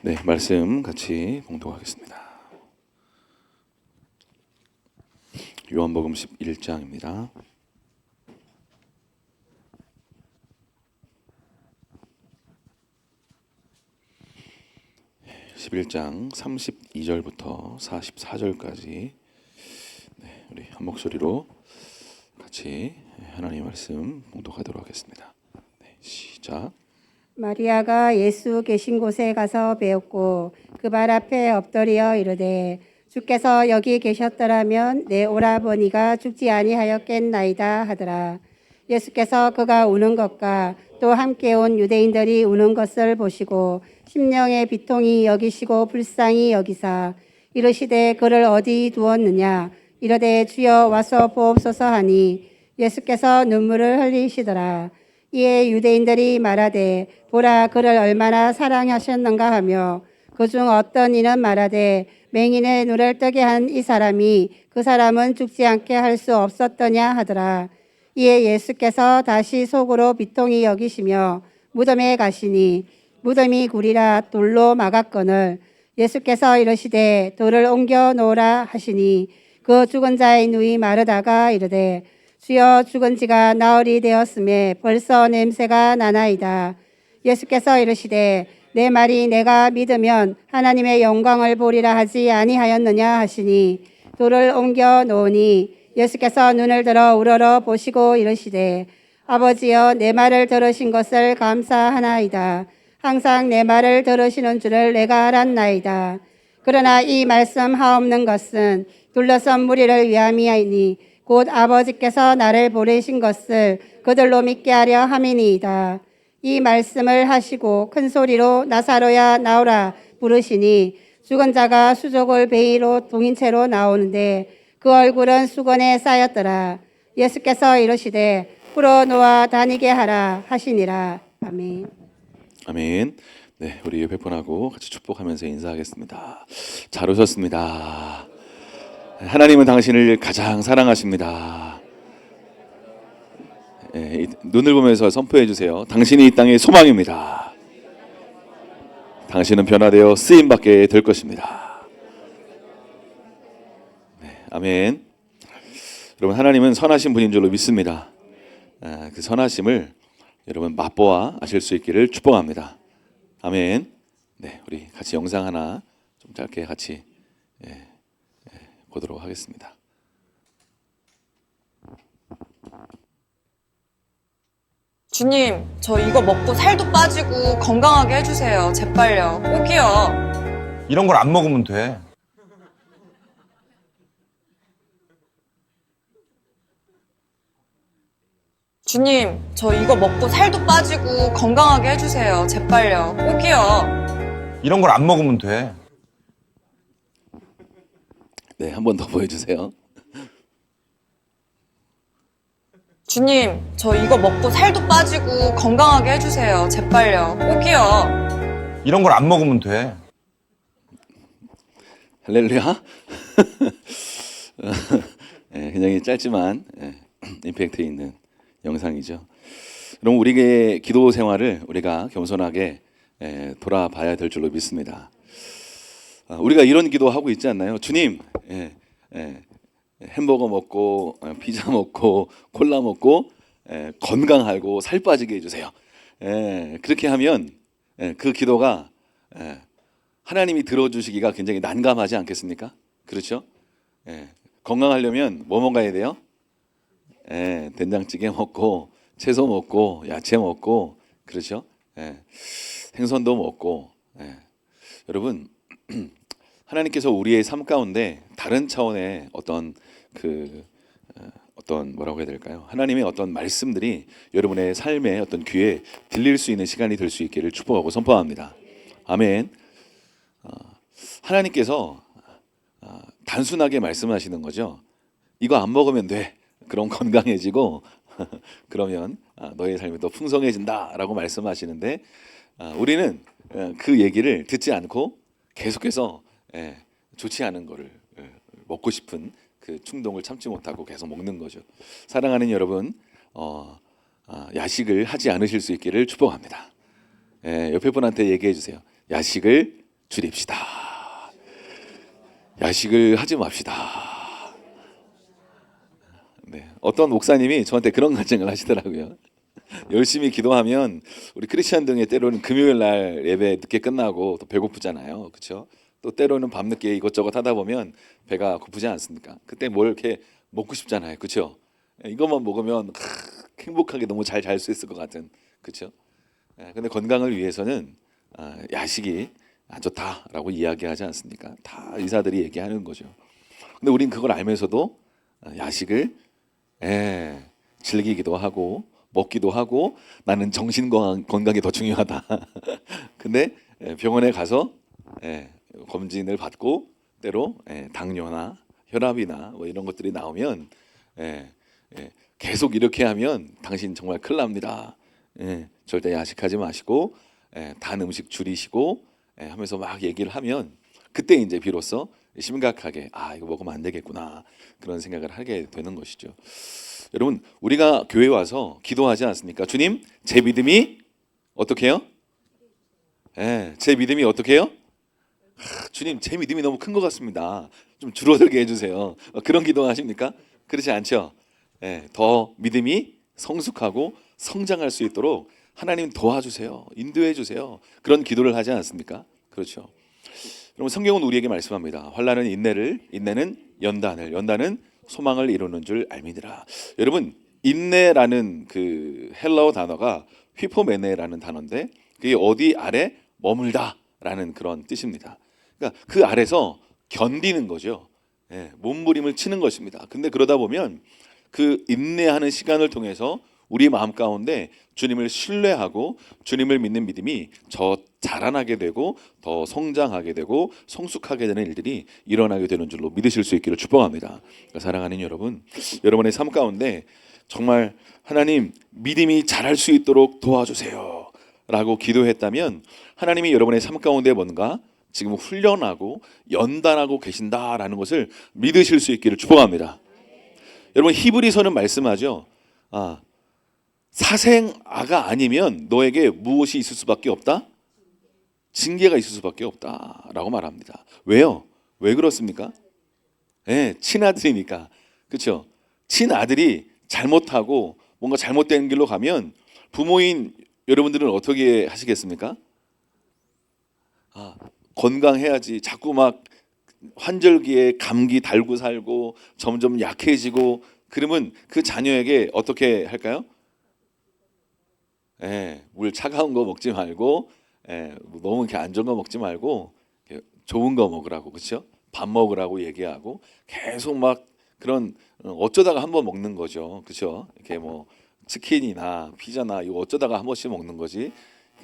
네, 말씀 같이 봉독하겠습니다. 요한복음 11장입니다. 11장 32절부터 44절까지 우리 한 목소리로 같이 하나님의 말씀 봉독하도록 하겠습니다. 시작. 마리아가 예수 계신 곳에 가서 배웠고 그 발 앞에 엎드려 이르되 주께서 여기 계셨더라면 내 오라버니가 죽지 아니하였겠나이다 하더라. 예수께서 그가 우는 것과 또 함께 온 유대인들이 우는 것을 보시고 심령의 비통이 여기시고 불쌍히 여기사 이르시되 그를 어디 두었느냐 이르되 주여 와서 보옵소서 하니 예수께서 눈물을 흘리시더라. 이에 유대인들이 말하되 보라 그를 얼마나 사랑하셨는가 하며 그중 어떤 이는 말하되 맹인의 눈을 뜨게 한 이 사람이 그 사람은 죽지 않게 할 수 없었더냐 하더라. 이에 예수께서 다시 속으로 비통히 여기시며 무덤에 가시니 무덤이 굴이라 돌로 막았거늘 예수께서 이르시되 돌을 옮겨 놓으라 하시니 그 죽은 자의 눈이 마르다가 이르되 주여 죽은 지가 나흘이 되었음에 벌써 냄새가 나나이다. 예수께서 이르시되 내 말이 내가 믿으면 하나님의 영광을 보리라 하지 아니하였느냐 하시니 돌을 옮겨 놓으니 예수께서 눈을 들어 우러러 보시고 이르시되 아버지여 내 말을 들으신 것을 감사하나이다. 항상 내 말을 들으시는 줄을 내가 알았나이다. 그러나 이 말씀 하옵는 것은 둘러선 무리를 위함이니 곧 아버지께서 나를 보내신 것을 그들로 믿게 하려 함이니이다. 이 말씀을 하시고 큰 소리로 나사로야 나오라 부르시니 죽은 자가 수족을 베이로 동인 채로 나오는데 그 얼굴은 수건에 쌓였더라. 예수께서 이르시되 풀어놓아 다니게 하라 하시니라. 아멘. 아멘. 네, 우리 옆에 분하고 같이 축복하면서 인사하겠습니다. 잘 오셨습니다. 하나님은 당신을 가장 사랑하십니다. 눈을 보면서 선포해 주세요. 당신이 이 땅의 소망입니다. 당신은 변화되어 쓰임받게 될 것입니다. 아멘. 여러분, 하나님은 선하신 분인 줄로 믿습니다. 그 선하심을 여러분 맛보아 아실 수 있기를 축복합니다. 아멘. 네, 우리 같이 영상 하나 좀 짧게 같이 보도록 하겠습니다. 주님, 저 이거 먹고 살도 빠지고 건강하게 해주세요. 제발요. 꼭이요. 이런 걸 안 먹으면 돼. 주님, 저 이거 먹고 살도 빠지고 건강하게 해주세요. 제발요. 꼭이요. 이런 걸 안 먹으면 돼. 네, 한 번 더 보여주세요. 주님, 저 이거 먹고 살도 빠지고 건강하게 해주세요. 제발요. 꼭이요. 이런 걸 안 먹으면 돼. 할렐루야. 굉장히 짧지만 임팩트 있는 영상이죠. 그럼 우리의 기도 생활을 우리가 겸손하게 돌아봐야 될 줄로 믿습니다. 우리가 이런 기도하고 있지 않나요? 주님, 햄버거 먹고 피자 먹고 콜라 먹고 건강하고 살 빠지게 해주세요. 그렇게 하면 그 기도가 하나님이 들어주시기가 굉장히 난감하지 않겠습니까? 그렇죠? 건강하려면 뭐 먹어야 돼요? 된장찌개 먹고 채소 먹고 야채 먹고 그렇죠? 생선도 먹고 여러분 하나님께서 우리의 삶 가운데 다른 차원의 어떤 뭐라고 해야 될까요? 하나님의 어떤 말씀들이 여러분의 삶의 어떤 귀에 들릴 수 있는 시간이 될 수 있기를 축복하고 선포합니다. 아멘. 하나님께서 단순하게 말씀하시는 거죠. 이거 안 먹으면 돼. 그럼 건강해지고 그러면 너의 삶이 더 풍성해진다라고 말씀하시는데 우리는 그 얘기를 듣지 않고 계속해서 좋지 않은 거를 먹고 싶은 그 충동을 참지 못하고 계속 먹는 거죠. 사랑하는 여러분, 야식을 하지 않으실 수 있기를 축복합니다. 옆에 분한테 얘기해 주세요. 야식을 줄입시다. 야식을 하지 맙시다. 네, 어떤 목사님이 저한테 그런 간증을 하시더라고요. 열심히 기도하면 우리 크리스천 등의 때로는 금요일 날 예배 늦게 끝나고 또 배고프잖아요, 그렇죠? 또 때로는 밤늦게 이것저것 하다 보면 배가 고프지 않습니까? 그때 뭘 이렇게 먹고 싶잖아요, 그렇죠? 이것만 먹으면 행복하게 너무 잘 잘 수 있을 것 같은, 그렇죠? 근데 건강을 위해서는 야식이 안 좋다라고 이야기하지 않습니까? 다 의사들이 얘기하는 거죠. 근데 우린 그걸 알면서도 야식을 즐기기도 하고 먹기도 하고 나는 정신 건강이 더 중요하다. 근데 병원에 가서 검진을 받고 때로 당뇨나 혈압이나 뭐 이런 것들이 나오면 계속 이렇게 하면 당신 정말 큰일 납니다. 절대 야식하지 마시고 단 음식 줄이시고 하면서 막 얘기를 하면 그때 이제 비로소 심각하게 이거 먹으면 안 되겠구나 그런 생각을 하게 되는 것이죠. 여러분 우리가 교회 와서 기도하지 않습니까? 주님 제 믿음이 어떻게 해요? 제 믿음이 어떻게 해요? 주님 제 믿음이 너무 큰 것 같습니다. 좀 줄어들게 해주세요. 그런 기도 하십니까? 그렇지 않죠? 더 믿음이 성숙하고 성장할 수 있도록 하나님 도와주세요. 인도해 주세요. 그런 기도를 하지 않습니까? 그렇죠. 여러분 성경은 우리에게 말씀합니다. 환난은 인내를, 인내는 연단을, 연단은 소망을 이루는 줄 알미니라. 여러분 인내라는 그 헬라어 단어가 휘포메네라는 단어인데 그게 어디 아래 머물다라는 그런 뜻입니다. 그러니까 그 아래서 견디는 거죠. 몸부림을 치는 것입니다. 근데 그러다 보면 그 인내하는 시간을 통해서 우리 마음 가운데 주님을 신뢰하고 주님을 믿는 믿음이 더 자라나게 되고 더 성장하게 되고 성숙하게 되는 일들이 일어나게 되는 줄로 믿으실 수 있기를 축복합니다. 그러니까 사랑하는 여러분, 여러분의 삶 가운데 정말 하나님 믿음이 자랄 수 있도록 도와주세요 라고 기도했다면 하나님이 여러분의 삶 가운데 뭔가 지금 훈련하고 연단하고 계신다라는 것을 믿으실 수 있기를 축복합니다. 여러분 히브리서는 말씀하죠. 사생아가 아니면 너에게 무엇이 있을 수밖에 없다? 징계가 있을 수밖에 없다라고 말합니다. 왜요? 왜 그렇습니까? 친아들이니까. 그렇죠? 친아들이 잘못하고 뭔가 잘못된 길로 가면 부모인 여러분들은 어떻게 하시겠습니까? 건강해야지. 자꾸 막 환절기에 감기 달고 살고 점점 약해지고 그러면 그 자녀에게 어떻게 할까요? 물 차가운 거 먹지 말고 너무 이렇게 안 좋은 거 먹지 말고 좋은 거 먹으라고, 그렇죠? 밥 먹으라고 얘기하고 계속 막 그런 어쩌다가 한번 먹는 거죠, 그렇죠? 이렇게 뭐 치킨이나 피자나 이거 어쩌다가 한 번씩 먹는 거지.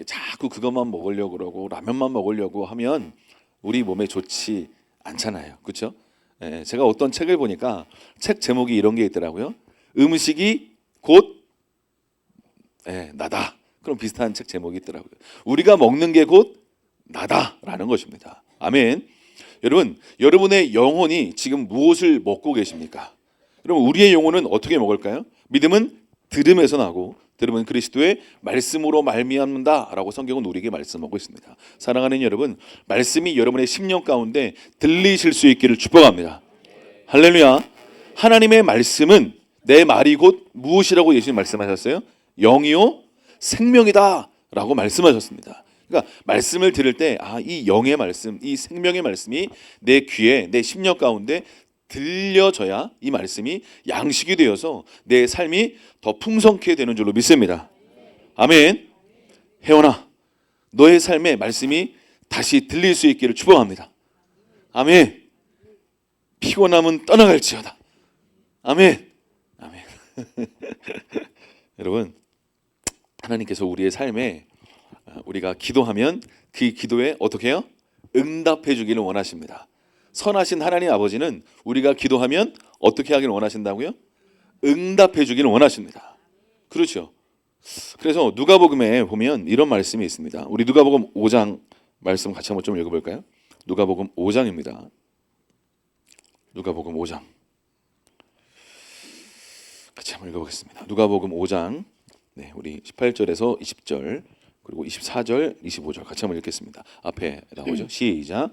자꾸 그것만 먹으려고 그러고 라면만 먹으려고 하면 우리 몸에 좋지 않잖아요, 그렇죠? 제가 어떤 책을 보니까 책 제목이 이런 게 있더라고요. 음식이 곧 나다. 그럼 비슷한 책 제목이 있더라고요. 우리가 먹는 게 곧 나다라는 것입니다. 아멘. 여러분, 여러분의 영혼이 지금 무엇을 먹고 계십니까? 여러분, 우리의 영혼은 어떻게 먹을까요? 믿음은 들음에서 나고 들음은 그리스도의 말씀으로 말미암는다라고 성경은 우리에게 말씀하고 있습니다. 사랑하는 여러분, 말씀이 여러분의 심령 가운데 들리실 수 있기를 축복합니다. 할렐루야. 하나님의 말씀은 내 말이 곧 무엇이라고 예수님 말씀하셨어요? 영이요 생명이다 라고 말씀하셨습니다. 그러니까 말씀을 들을 때 이 영의 말씀, 이 생명의 말씀이 내 귀에, 내 심령 가운데 들려져야 이 말씀이 양식이 되어서 내 삶이 더 풍성케 되는 줄로 믿습니다. 아멘. 혜원아, 너의 삶에 말씀이 다시 들릴 수 있기를 축복합니다. 아멘. 피곤함은 떠나갈지어다. 아멘. 아멘. 여러분, 하나님께서 우리의 삶에 우리가 기도하면 그 기도에 어떻게 해요? 응답해 주기를 원하십니다. 선하신 하나님 아버지는 우리가 기도하면 어떻게 하기를 원하신다고요? 응답해 주기를 원하십니다. 그렇죠? 그래서 누가복음에 보면 이런 말씀이 있습니다. 우리 누가복음 5장 말씀 같이 한번 좀 읽어볼까요? 누가복음 5장입니다. 누가복음 5장 같이 한번 읽어보겠습니다. 누가복음 5장 우리 18절에서 20절 그리고 24절, 25절 같이 한번 읽겠습니다. 앞에 나오죠. 시작.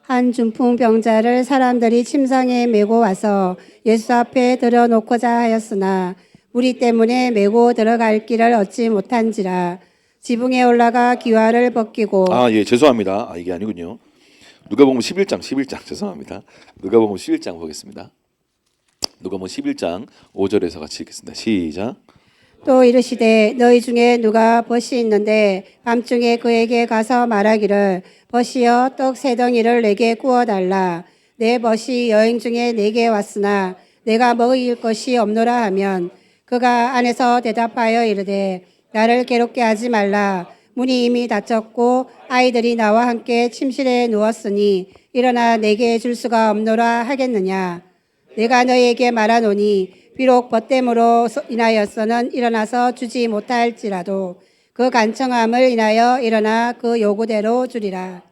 한 중풍병자를 사람들이 침상에 메고 와서 예수 앞에 들여놓고자 하였으나 무리 때문에 메고 들어갈 길을 얻지 못한지라. 지붕에 올라가 기와를 벗기고 예, 죄송합니다. 이게 아니군요. 누가복음 11장 죄송합니다. 누가복음 11장 보겠습니다. 누가복음 11장 5절에서 같이 읽겠습니다. 시작. 또 이르시되 너희 중에 누가 벗이 있는데 밤중에 그에게 가서 말하기를 벗이여 떡 세 덩이를 내게 구워달라. 내 벗이 여행 중에 내게 왔으나 내가 먹일 것이 없노라 하면 그가 안에서 대답하여 이르되 나를 괴롭게 하지 말라. 문이 이미 닫혔고 아이들이 나와 함께 침실에 누웠으니 일어나 내게 줄 수가 없노라 하겠느냐. 내가 너희에게 말하노니 비록 벗됨으로 인하여서는 일어나서 주지 못할지라도 그 간청함을 인하여 일어나 그 요구대로 주리라.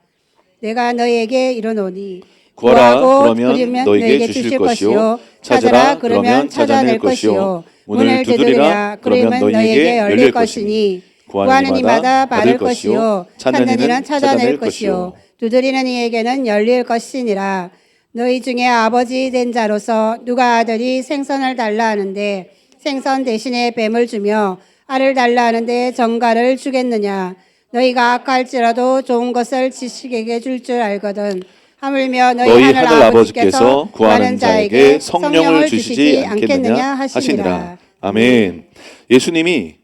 내가 너희에게 이르노니 구하라 구하고 그러면 그리면 너희에게 주실 것이요 찾으라 그러면 찾아낼 것이요 문을 두드리라 그러면 너희에게 열릴 것이니 구하는 이마다 받을 것이요 찾는 이는 찾아낼 것이요 두드리는 이에게는 열릴 것이니라. 너희 중에 아버지 된 자로서 누가 아들이 생선을 달라 하는데 생선 대신에 뱀을 주며 알을 달라 하는데 정갈을 주겠느냐. 너희가 악할지라도 좋은 것을 지식에게 줄 줄 알거든. 하물며 너희 하늘 아버지께서 구하는 자에게 성령을 주시지 않겠느냐 하시니라. 아멘. 예수님이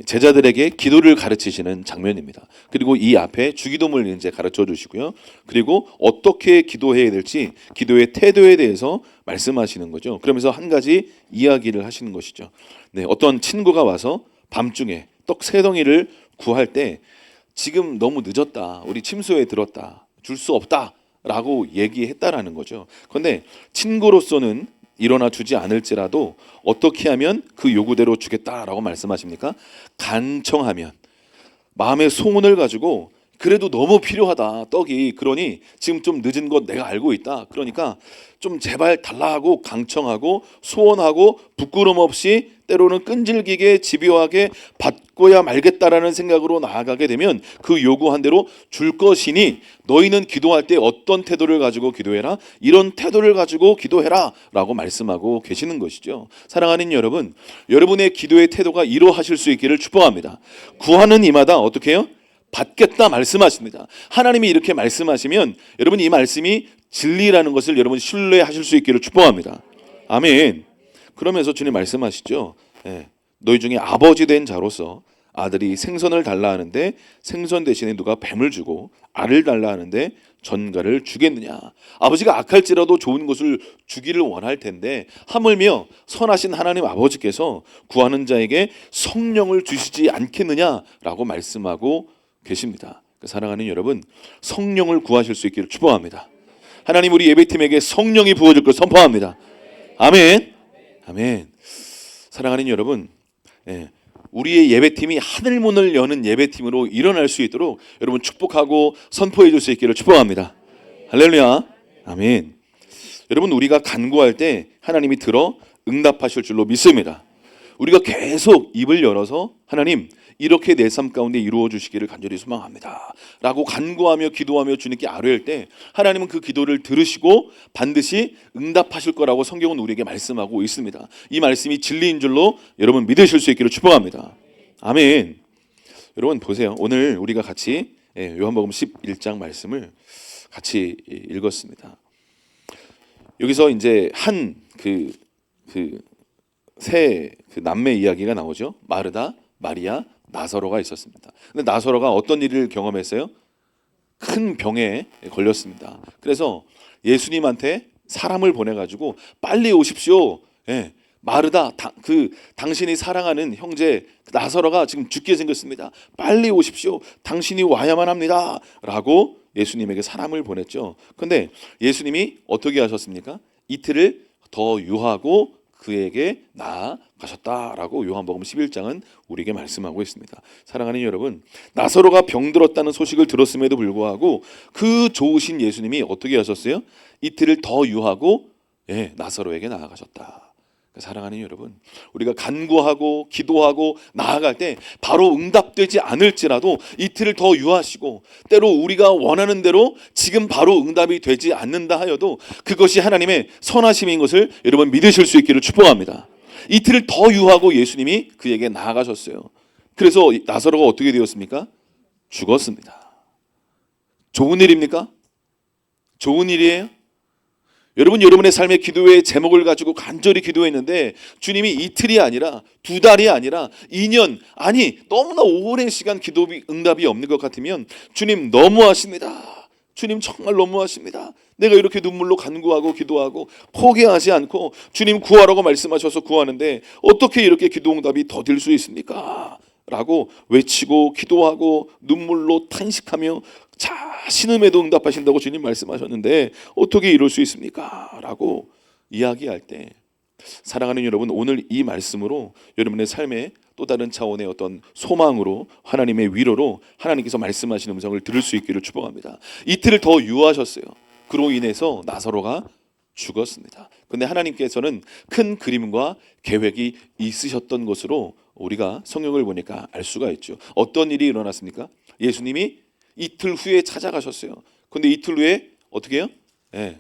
제자들에게 기도를 가르치시는 장면입니다. 그리고 이 앞에 주기도문을 이제 가르쳐 주시고요. 그리고 어떻게 기도해야 될지 기도의 태도에 대해서 말씀하시는 거죠. 그러면서 한 가지 이야기를 하시는 것이죠. 네, 어떤 친구가 와서 밤중에 떡 세 덩이를 구할 때 지금 너무 늦었다. 우리 침소에 들었다. 줄 수 없다라고 얘기했다라는 거죠. 그런데 친구로서는 일어나 주지 않을지라도 어떻게 하면 그 요구대로 주겠다라고 말씀하십니까? 간청하면 마음의 소원을 가지고 그래도 너무 필요하다 떡이 그러니 지금 좀 늦은 것 내가 알고 있다 그러니까 좀 제발 달라 하고 강청하고 소원하고 부끄럼 없이 때로는 끈질기게 집요하게 받고야 말겠다라는 생각으로 나아가게 되면 그 요구한 대로 줄 것이니 너희는 기도할 때 어떤 태도를 가지고 기도해라 이런 태도를 가지고 기도해라 라고 말씀하고 계시는 것이죠. 사랑하는 여러분, 여러분의 기도의 태도가 이러하실 수 있기를 축복합니다. 구하는 이마다 어떻게 해요? 받겠다 말씀하십니다. 하나님이 이렇게 말씀하시면 여러분 이 말씀이 진리라는 것을 여러분 신뢰하실 수 있기를 축복합니다. 아멘. 그러면서 주님 말씀하시죠. 너희 중에 아버지 된 자로서 아들이 생선을 달라 하는데 생선 대신에 누가 뱀을 주고 알을 달라 하는데 전갈을 주겠느냐. 아버지가 악할지라도 좋은 것을 주기를 원할 텐데 하물며 선하신 하나님 아버지께서 구하는 자에게 성령을 주시지 않겠느냐라고 말씀하고 계십니다. 사랑하는 여러분, 성령을 구하실 수 있기를 축복합니다. 하나님 우리 예배팀에게 성령이 부어질 걸 선포합니다. 아멘. 아멘. 사랑하는 여러분, 우리의 예배팀이 하늘문을 여는 예배팀으로 일어날 수 있도록 여러분 축복하고 선포해 줄 수 있기를 축복합니다. 할렐루야. 아멘. 여러분 우리가 간구할 때 하나님이 들어 응답하실 줄로 믿습니다. 우리가 계속 입을 열어서 하나님 이렇게 내 삶 가운데 이루어 주시기를 간절히 소망합니다 라고 간구하며 기도하며 주님께 아뢰할 때 하나님은 그 기도를 들으시고 반드시 응답하실 거라고 성경은 우리에게 말씀하고 있습니다. 이 말씀이 진리인 줄로 여러분 믿으실 수 있기를 축복합니다. 아멘. 여러분 보세요. 오늘 우리가 같이 요한복음 11장 말씀을 같이 읽었습니다. 여기서 이제 한 세 남매 이야기가 나오죠. 마르다, 마리아, 나사로가 있었습니다. 근데 나사로가 어떤 일을 경험했어요? 큰 병에 걸렸습니다. 그래서 예수님한테 사람을 보내가지고 빨리 오십시오. 마르다, 당신이 사랑하는 형제 나사로가 지금 죽게 생겼습니다. 빨리 오십시오. 당신이 와야만 합니다. 라고 예수님에게 사람을 보냈죠. 근데 예수님이 어떻게 하셨습니까? 이틀을 더 유하고 그에게 나아가셨다라고 요한복음 11장은 우리에게 말씀하고 있습니다. 사랑하는 여러분, 나사로가 병들었다는 소식을 들었음에도 불구하고 그 좋으신 예수님이 어떻게 하셨어요? 이틀을 더 유하고 나사로에게 나아가셨다. 사랑하는 여러분, 우리가 간구하고 기도하고 나아갈 때 바로 응답되지 않을지라도 이틀을 더 유하시고, 때로 우리가 원하는 대로 지금 바로 응답이 되지 않는다 하여도 그것이 하나님의 선하심인 것을 여러분 믿으실 수 있기를 축복합니다. 이틀을 더 유하고 예수님이 그에게 나아가셨어요. 그래서 나사로가 어떻게 되었습니까? 죽었습니다. 좋은 일입니까? 좋은 일이에요? 여러분, 여러분의 삶의 기도의 제목을 가지고 간절히 기도했는데 주님이 이틀이 아니라 2달이 아니라 2년, 아니 너무나 오랜 시간 기도 응답이 없는 것 같으면 주님 너무하십니다. 주님 정말 너무하십니다. 내가 이렇게 눈물로 간구하고 기도하고 포기하지 않고 주님 구하라고 말씀하셔서 구하는데 어떻게 이렇게 기도 응답이 더딜 수 있습니까? 라고 외치고 기도하고 눈물로 탄식하며 신음에도 응답하신다고 주님 말씀하셨는데 어떻게 이럴 수 있습니까? 라고 이야기할 때, 사랑하는 여러분, 오늘 이 말씀으로 여러분의 삶에 또 다른 차원의 어떤 소망으로, 하나님의 위로로 하나님께서 말씀하시는 음성을 들을 수 있기를 축복합니다. 이틀을 더 유하셨어요. 그로 인해서 나사로가 죽었습니다. 그런데 하나님께서는 큰 그림과 계획이 있으셨던 것으로 우리가 성경을 보니까 알 수가 있죠. 어떤 일이 일어났습니까? 예수님이 이틀 후에 찾아가셨어요. 그런데 이틀 후에 어떻게 해요?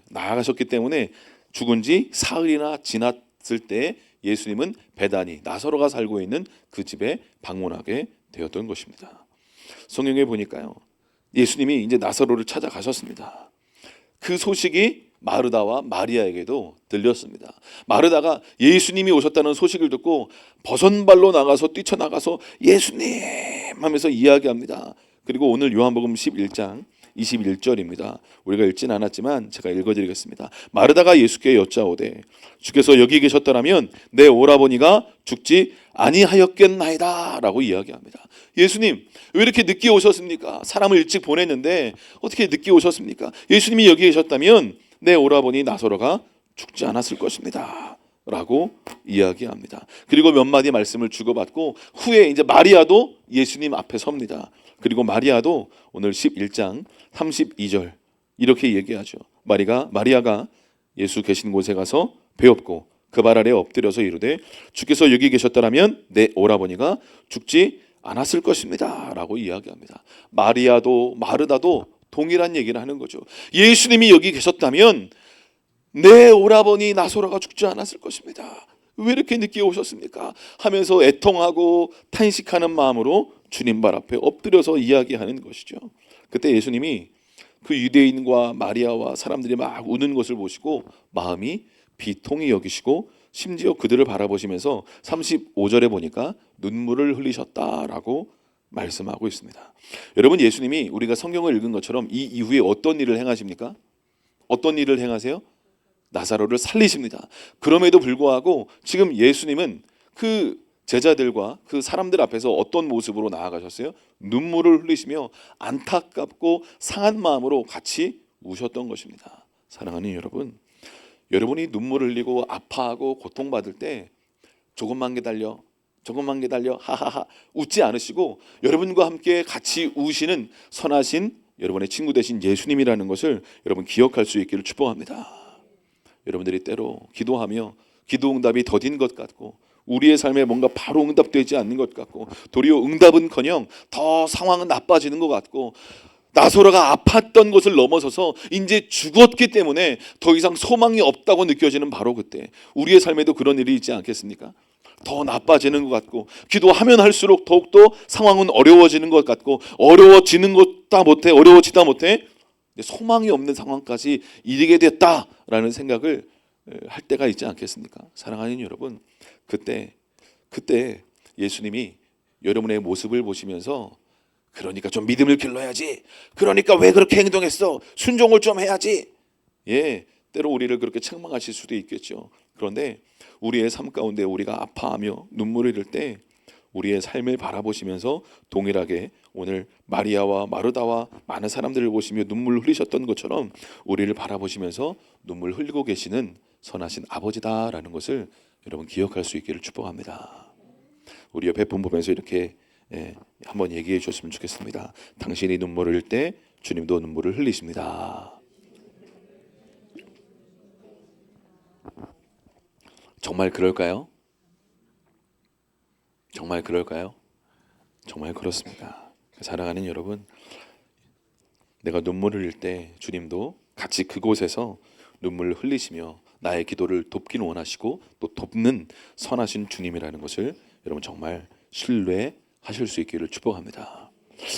나아가셨기 때문에 죽은 지 사흘이나 지났을 때 예수님은 베다니, 나사로가 살고 있는 그 집에 방문하게 되었던 것입니다. 성경에 보니까요, 예수님이 이제 나사로를 찾아가셨습니다. 그 소식이 마르다와 마리아에게도 들렸습니다. 마르다가 예수님이 오셨다는 소식을 듣고 버선발로 나가서 뛰쳐나가서 예수님 하면서 이야기합니다. 그리고 오늘 요한복음 11장 21절입니다. 우리가 읽진 않았지만 제가 읽어드리겠습니다. 마르다가 예수께 여짜오되 주께서 여기 계셨더라면 내 오라버니가 죽지 아니하였겠나이다 라고 이야기합니다. 예수님 왜 이렇게 늦게 오셨습니까? 사람을 일찍 보냈는데 어떻게 늦게 오셨습니까? 예수님이 여기 계셨다면 내 오라버니 나사로가 죽지 않았을 것입니다 라고 이야기합니다. 그리고 몇 마디 말씀을 주고받고 후에 이제 마리아도 예수님 앞에 섭니다. 그리고 마리아도 오늘 11장 32절 이렇게 얘기하죠. 마리아가 예수 계신 곳에 가서 배웠고 그 발 아래 엎드려서 이르되 주께서 여기 계셨더라면 내 오라버니가 죽지 않았을 것입니다 라고 이야기합니다. 마리아도 마르다도 동일한 얘기를 하는 거죠. 예수님이 여기 계셨다면 내 오라버니 나사로가 죽지 않았을 것입니다. 왜 이렇게 늦게 오셨습니까? 하면서 애통하고 탄식하는 마음으로 주님 발 앞에 엎드려서 이야기하는 것이죠. 그때 예수님이 그 유대인과 마리아와 사람들이 막 우는 것을 보시고 마음이 비통히 여기시고 심지어 그들을 바라보시면서 35절에 보니까 눈물을 흘리셨다라고 말씀하고 있습니다. 여러분, 예수님이 우리가 성경을 읽은 것처럼 이 이후에 어떤 일을 행하십니까? 어떤 일을 행하세요? 나사로를 살리십니다. 그럼에도 불구하고 지금 예수님은 그 제자들과 그 사람들 앞에서 어떤 모습으로 나아가셨어요? 눈물을 흘리시며 안타깝고 상한 마음으로 같이 우셨던 것입니다. 사랑하는 여러분, 여러분이 눈물을 흘리고 아파하고 고통받을 때 조금만 기다려 하하하 웃지 않으시고 여러분과 함께 같이 우시는 선하신 여러분의 친구 되신 예수님이라는 것을 여러분 기억할 수 있기를 축복합니다. 여러분들이 때로 기도하며 기도 응답이 더딘 것 같고 우리의 삶에 뭔가 바로 응답되지 않는 것 같고 도리어 응답은커녕 더 상황은 나빠지는 것 같고 나사로가 아팠던 것을 넘어서서 이제 죽었기 때문에 더 이상 소망이 없다고 느껴지는 바로 그때 우리의 삶에도 그런 일이 있지 않겠습니까? 더 나빠지는 것 같고 기도하면 할수록 더욱더 상황은 어려워지는 것 같고 어려워지다 못해 소망이 없는 상황까지 이르게 됐다라는 생각을 할 때가 있지 않겠습니까? 사랑하는 여러분, 그때 예수님이 여러분의 모습을 보시면서 그러니까 좀 믿음을 길러야지, 그러니까 왜 그렇게 행동했어, 순종을 좀 해야지, 때로 우리를 그렇게 책망하실 수도 있겠죠. 그런데 우리의 삶 가운데 우리가 아파하며 눈물을 흘릴 때 우리의 삶을 바라보시면서 동일하게 오늘 마리아와 마르다와 많은 사람들을 보시며 눈물 흘리셨던 것처럼 우리를 바라보시면서 눈물 흘리고 계시는 선하신 아버지다라는 것을 여러분 기억할 수 있기를 축복합니다. 우리 옆에 분 보면서 이렇게 한번 얘기해 주셨으면 좋겠습니다. 당신이 눈물을 흘릴 때 주님도 눈물을 흘리십니다. 정말 그럴까요? 정말 그럴까요? 정말 그렇습니다. 사랑하는 여러분, 내가 눈물을 흘릴 때 주님도 같이 그곳에서 눈물을 흘리시며 나의 기도를 돕기는 원하시고 또 돕는 선하신 주님이라는 것을 여러분 정말 신뢰하실 수 있기를 축복합니다.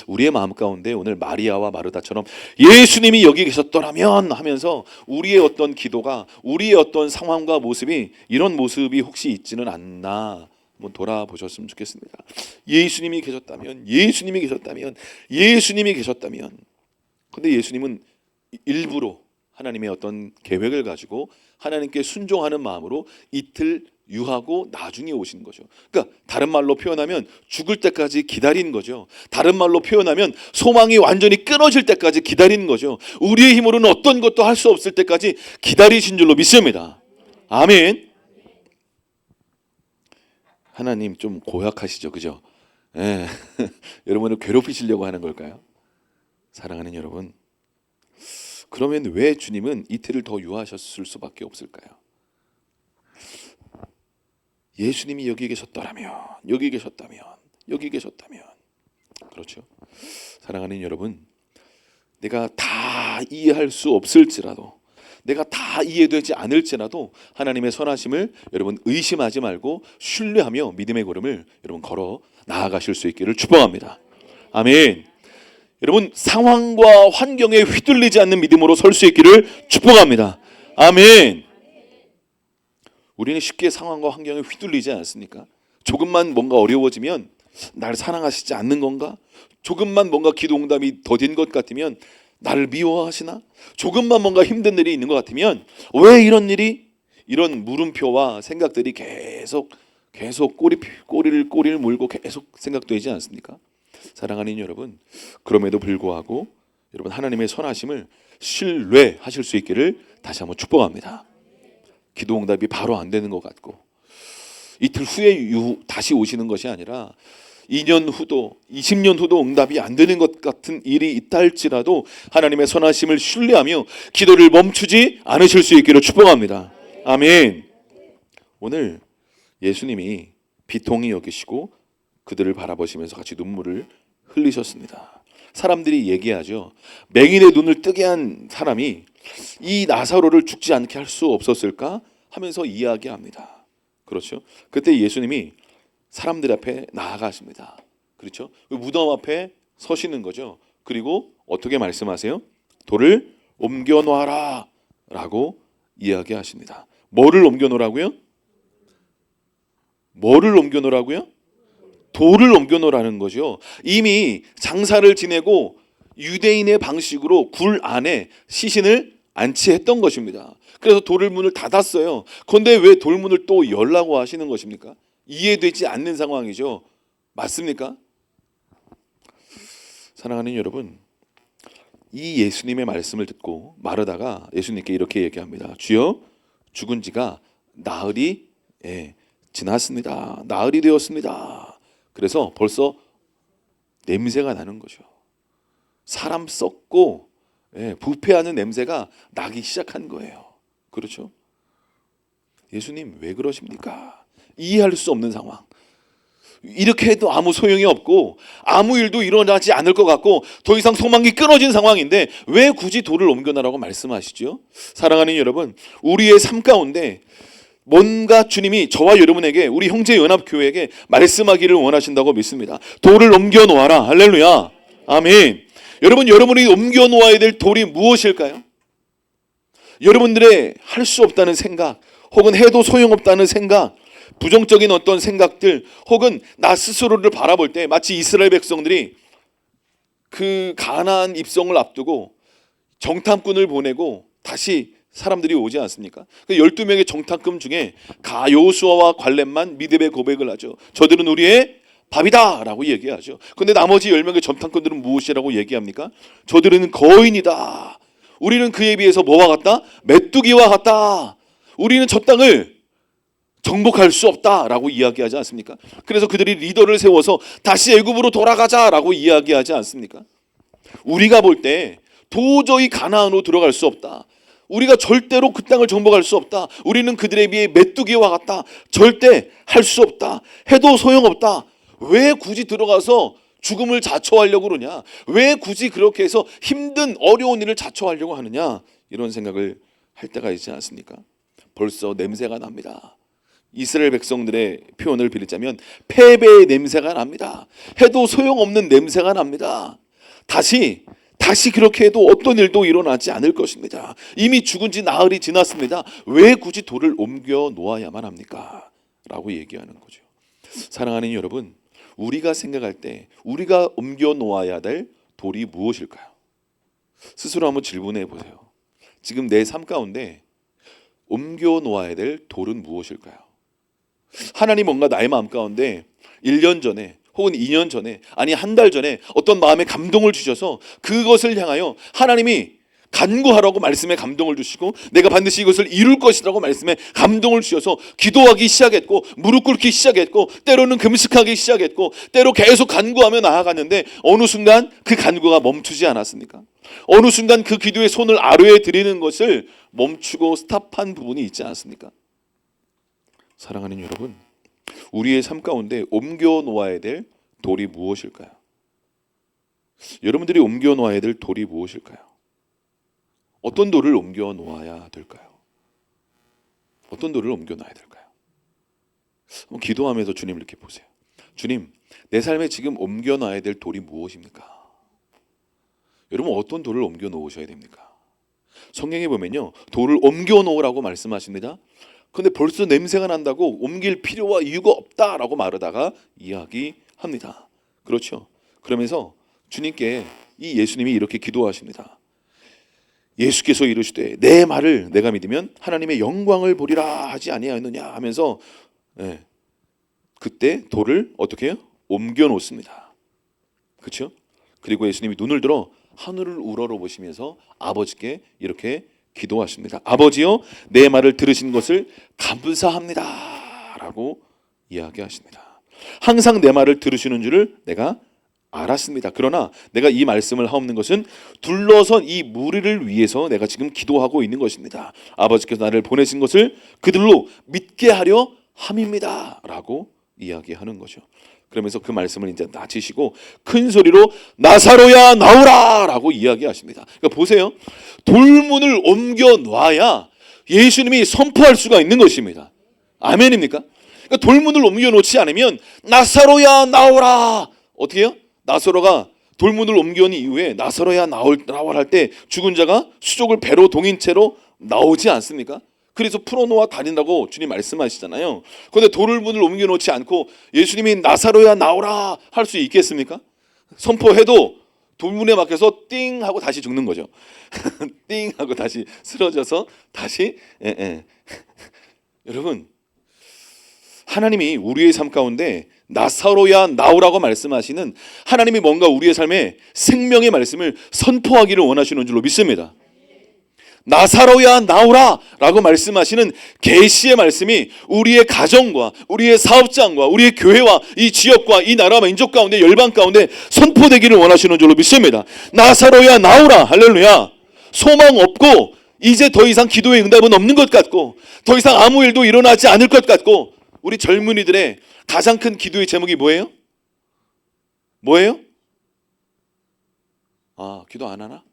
우리의 마음 가운데 오늘 마리아와 마르다처럼 예수님이 여기 계셨더라면 하면서 우리의 어떤 기도가, 우리의 어떤 상황과 모습이, 이런 모습이 혹시 있지는 않나 한번 돌아보셨으면 좋겠습니다. 예수님이 계셨다면, 예수님이 계셨다면, 예수님이 계셨다면. 근데 예수님은 일부러 하나님의 어떤 계획을 가지고 하나님께 순종하는 마음으로 이틀 유하고 나중에 오신 거죠. 그러니까 다른 말로 표현하면 죽을 때까지 기다린 거죠. 다른 말로 표현하면 소망이 완전히 끊어질 때까지 기다리는 거죠. 우리의 힘으로는 어떤 것도 할 수 없을 때까지 기다리신 줄로 믿습니다. 아멘. 하나님 좀 고약하시죠, 그죠? 예. 여러분을 괴롭히시려고 하는 걸까요? 사랑하는 여러분, 그러면 왜 주님은 이틀을 더 유하셨을 수밖에 없을까요? 예수님이 여기 계셨더라면, 여기 계셨다면, 여기 계셨다면. 그렇죠? 사랑하는 여러분, 내가 다 이해할 수 없을지라도, 내가 다 이해되지 않을지라도 하나님의 선하심을 여러분 의심하지 말고 신뢰하며 믿음의 걸음을 여러분 걸어 나아가실 수 있기를 축복합니다. 아멘. 여러분 상황과 환경에 휘둘리지 않는 믿음으로 설 수 있기를 축복합니다. 아멘. 우리는 쉽게 상황과 환경에 휘둘리지 않습니까? 조금만 뭔가 어려워지면 나를 사랑하시지 않는 건가? 조금만 뭔가 기도 응답이 더딘 것 같으면 나를 미워하시나? 조금만 뭔가 힘든 일이 있는 것 같으면 왜 이런 일이? 이런 물음표와 생각들이 계속 꼬리를 물고 계속 생각되지 않습니까? 사랑하는 여러분, 그럼에도 불구하고 여러분 하나님의 선하심을 신뢰하실 수 있기를 다시 한번 축복합니다. 기도 응답이 바로 안 되는 것 같고 이틀 후에 다시 오시는 것이 아니라 2년 후도 20년 후도 응답이 안 되는 것 같은 일이 있다 할지라도 하나님의 선하심을 신뢰하며 기도를 멈추지 않으실 수 있기를 축복합니다. 아멘. 오늘 예수님이 비통히 여기시고 그들을 바라보시면서 같이 눈물을 흘리셨습니다. 사람들이 얘기하죠. 맹인의 눈을 뜨게 한 사람이 이 나사로를 죽지 않게 할 수 없었을까 하면서 이야기합니다. 그렇죠? 그때 예수님이 사람들 앞에 나아가십니다. 그렇죠? 무덤 앞에 서시는 거죠. 그리고 어떻게 말씀하세요? 돌을 옮겨 놓아라 라고 이야기하십니다. 뭐를 옮겨 놓으라고요? 뭐를 옮겨 놓으라고요? 돌을 옮겨 놓으라는 거죠. 이미 장사를 지내고 유대인의 방식으로 굴 안에 시신을 안치했던 것입니다. 그래서 돌을 문을 닫았어요. 그런데 왜 돌문을 또 열라고 하시는 것입니까? 이해되지 않는 상황이죠. 맞습니까? 사랑하는 여러분, 이 예수님의 말씀을 듣고 마르다가 예수님께 이렇게 얘기합니다. 주여, 죽은 지가 나흘이 지났습니다. 나흘이 되었습니다. 그래서 벌써 냄새가 나는 거죠. 사람 썩고 부패하는 냄새가 나기 시작한 거예요. 그렇죠? 예수님 왜 그러십니까? 이해할 수 없는 상황. 이렇게 해도 아무 소용이 없고 아무 일도 일어나지 않을 것 같고 더 이상 소망이 끊어진 상황인데 왜 굳이 돌을 옮겨놔라고 말씀하시죠? 사랑하는 여러분, 우리의 삶 가운데 뭔가 주님이 저와 여러분에게, 우리 형제연합교회에게 말씀하기를 원하신다고 믿습니다. 돌을 옮겨놓아라. 할렐루야. 아멘. 여러분, 여러분이 옮겨놓아야 될 돌이 무엇일까요? 여러분들의 할 수 없다는 생각, 혹은 해도 소용없다는 생각, 부정적인 어떤 생각들, 혹은 나 스스로를 바라볼 때 마치 이스라엘 백성들이 그 가나안 입성을 앞두고 정탐꾼을 보내고 다시 사람들이 오지 않습니까? 그 12명의 정탐꾼 중에 여호수아와 갈렙만 믿음의 고백을 하죠. 저들은 우리의 밥이다 라고 얘기하죠. 그런데 나머지 10명의 정탐꾼들은 무엇이라고 얘기합니까? 저들은 거인이다. 우리는 그에 비해서 뭐와 같다? 메뚜기와 같다. 우리는 저 땅을 정복할 수 없다라고 이야기하지 않습니까? 그래서 그들이 리더를 세워서 다시 애굽으로 돌아가자라고 이야기하지 않습니까? 우리가 볼 때 도저히 가나안으로 들어갈 수 없다. 우리가 절대로 그 땅을 정복할 수 없다. 우리는 그들에 비해 메뚜기와 같다. 절대 할 수 없다. 해도 소용없다. 왜 굳이 들어가서 죽음을 자초하려고 그러냐? 왜 굳이 그렇게 해서 힘든 어려운 일을 자초하려고 하느냐? 이런 생각을 할 때가 있지 않습니까? 벌써 냄새가 납니다. 이스라엘 백성들의 표현을 빌리자면 패배의 냄새가 납니다. 해도 소용없는 냄새가 납니다. 다시 그렇게 해도 어떤 일도 일어나지 않을 것입니다. 이미 죽은 지 나흘이 지났습니다. 왜 굳이 돌을 옮겨 놓아야만 합니까? 라고 얘기하는 거죠. 사랑하는 여러분, 우리가 생각할 때 우리가 옮겨 놓아야 될 돌이 무엇일까요? 스스로 한번 질문해 보세요. 지금 내 삶 가운데 옮겨 놓아야 될 돌은 무엇일까요? 하나님 뭔가 나의 마음 가운데 1년 전에 혹은 2년 전에 아니 한 달 전에 어떤 마음의 감동을 주셔서 그것을 향하여 하나님이 간구하라고 말씀에 감동을 주시고 내가 반드시 이것을 이룰 것이라고 말씀에 감동을 주셔서 기도하기 시작했고 무릎 꿇기 시작했고 때로는 금식하기 시작했고 때로 계속 간구하며 나아갔는데 어느 순간 그 간구가 멈추지 않았습니까? 어느 순간 그 기도의 손을 아뢰어 드리는 것을 멈추고 스탑한 부분이 있지 않습니까? 사랑하는 여러분, 우리의 삶 가운데 옮겨 놓아야 될 돌이 무엇일까요? 여러분들이 옮겨 놓아야 될 돌이 무엇일까요? 어떤 돌을 옮겨 놓아야 될까요? 어떤 돌을 옮겨 놔야 될까요? 한번 기도하면서 주님을 이렇게 보세요. 주님, 내 삶에 지금 옮겨 놔야 될 돌이 무엇입니까? 여러분 어떤 돌을 옮겨 놓으셔야 됩니까? 성경에 보면요, 돌을 옮겨 놓으라고 말씀하십니다. 근데 벌써 냄새가 난다고 옮길 필요와 이유가 없다라고 말하다가 이야기합니다. 그렇죠? 그러면서 주님께 이 예수님이 이렇게 기도하십니다. 예수께서 이르시되 내 말을 내가 믿으면 하나님의 영광을 보리라 하지 아니하였느냐 하면서 그때 돌을 어떻게 해요? 옮겨 놓습니다. 그렇죠? 그리고 예수님이 눈을 들어 하늘을 우러러 보시면서 아버지께 이렇게 기도하십니다. 아버지여, 내 말을 들으신 것을 감사합니다 라고 이야기하십니다. 항상 내 말을 들으시는 줄을 내가 알았습니다. 그러나 내가 이 말씀을 하옵는 것은 둘러선 이 무리를 위해서 내가 지금 기도하고 있는 것입니다. 아버지께서 나를 보내신 것을 그들로 믿게 하려 함입니다 라고 이야기하는 거죠. 그러면서 그 말씀을 이제 낮추시고 큰 소리로 나사로야 나오라 라고 이야기하십니다. 그러니까 보세요, 돌문을 옮겨 놔야 예수님이 선포할 수가 있는 것입니다. 아멘입니까? 그러니까 돌문을 옮겨 놓지 않으면 나사로야 나오라, 어떻게 해요? 나사로가 돌문을 옮겨 놓은 이후에 나사로야 나오라 할 때 죽은 자가 수족을 배로 동인 채로 나오지 않습니까? 그래서 풀어놓아 다닌다고 주님 말씀하시잖아요. 그런데 돌문을 옮겨 놓지 않고 예수님이 나사로야 나오라 할 수 있겠습니까? 선포해도 돌문에 막혀서 띵 하고 다시 죽는 거죠. 띵 하고 다시 쓰러져서 다시 여러분, 하나님이 우리의 삶 가운데 나사로야 나오라고 말씀하시는 하나님이 뭔가 우리의 삶에 생명의 말씀을 선포하기를 원하시는 줄로 믿습니다. 나사로야 나오라 라고 말씀하시는 계시의 말씀이 우리의 가정과 우리의 사업장과 우리의 교회와 이 지역과 이 나라와 민족 가운데 열방 가운데 선포되기를 원하시는 줄로 믿습니다. 나사로야 나오라, 할렐루야. 소망 없고 이제 더 이상 기도의 응답은 없는 것 같고 더 이상 아무 일도 일어나지 않을 것 같고 우리 젊은이들의 가장 큰 기도의 제목이 뭐예요? 뭐예요? 기도 안 하나?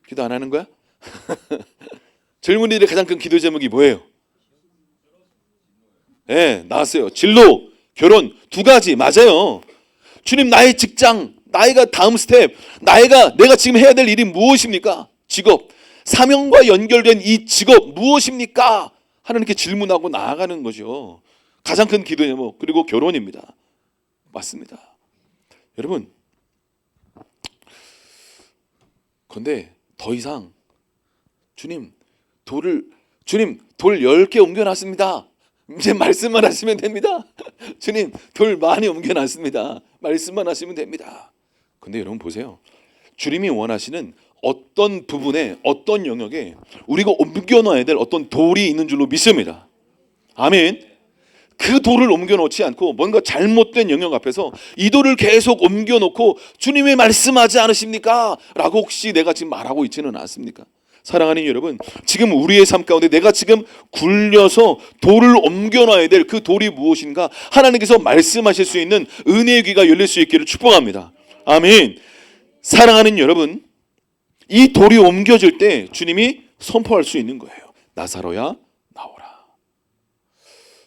기도 안 하는 거야? 젊은이들의 가장 큰 기도 제목이 뭐예요? 나왔어요. 진로, 결혼, 두 가지. 맞아요. 주님, 나의 직장, 나이가 다음 스텝, 내가 지금 해야 될 일이 무엇입니까? 직업, 사명과 연결된 이 직업 무엇입니까? 하나님께 질문하고 나아가는 거죠. 가장 큰 기도 제목. 그리고 결혼입니다. 맞습니다. 여러분, 그런데 더 이상 주님 돌 10개 옮겨놨습니다. 이제 말씀만 하시면 됩니다. 주님, 돌 많이 옮겨놨습니다. 말씀만 하시면 됩니다. 근데 여러분 보세요. 주님이 원하시는 어떤 부분에, 어떤 영역에 우리가 옮겨놔야 될 어떤 돌이 있는 줄로 믿습니다. 아멘. 그 돌을 옮겨놓지 않고 뭔가 잘못된 영역 앞에서 이 돌을 계속 옮겨놓고 주님이 말씀하지 않으십니까? 라고 혹시 내가 지금 말하고 있지는 않습니까? 사랑하는 여러분, 지금 우리의 삶 가운데 내가 지금 굴려서 돌을 옮겨놔야 될 그 돌이 무엇인가 하나님께서 말씀하실 수 있는 은혜의 귀가 열릴 수 있기를 축복합니다. 아멘. 사랑하는 여러분, 이 돌이 옮겨질 때 주님이 선포할 수 있는 거예요. 나사로야 나오라.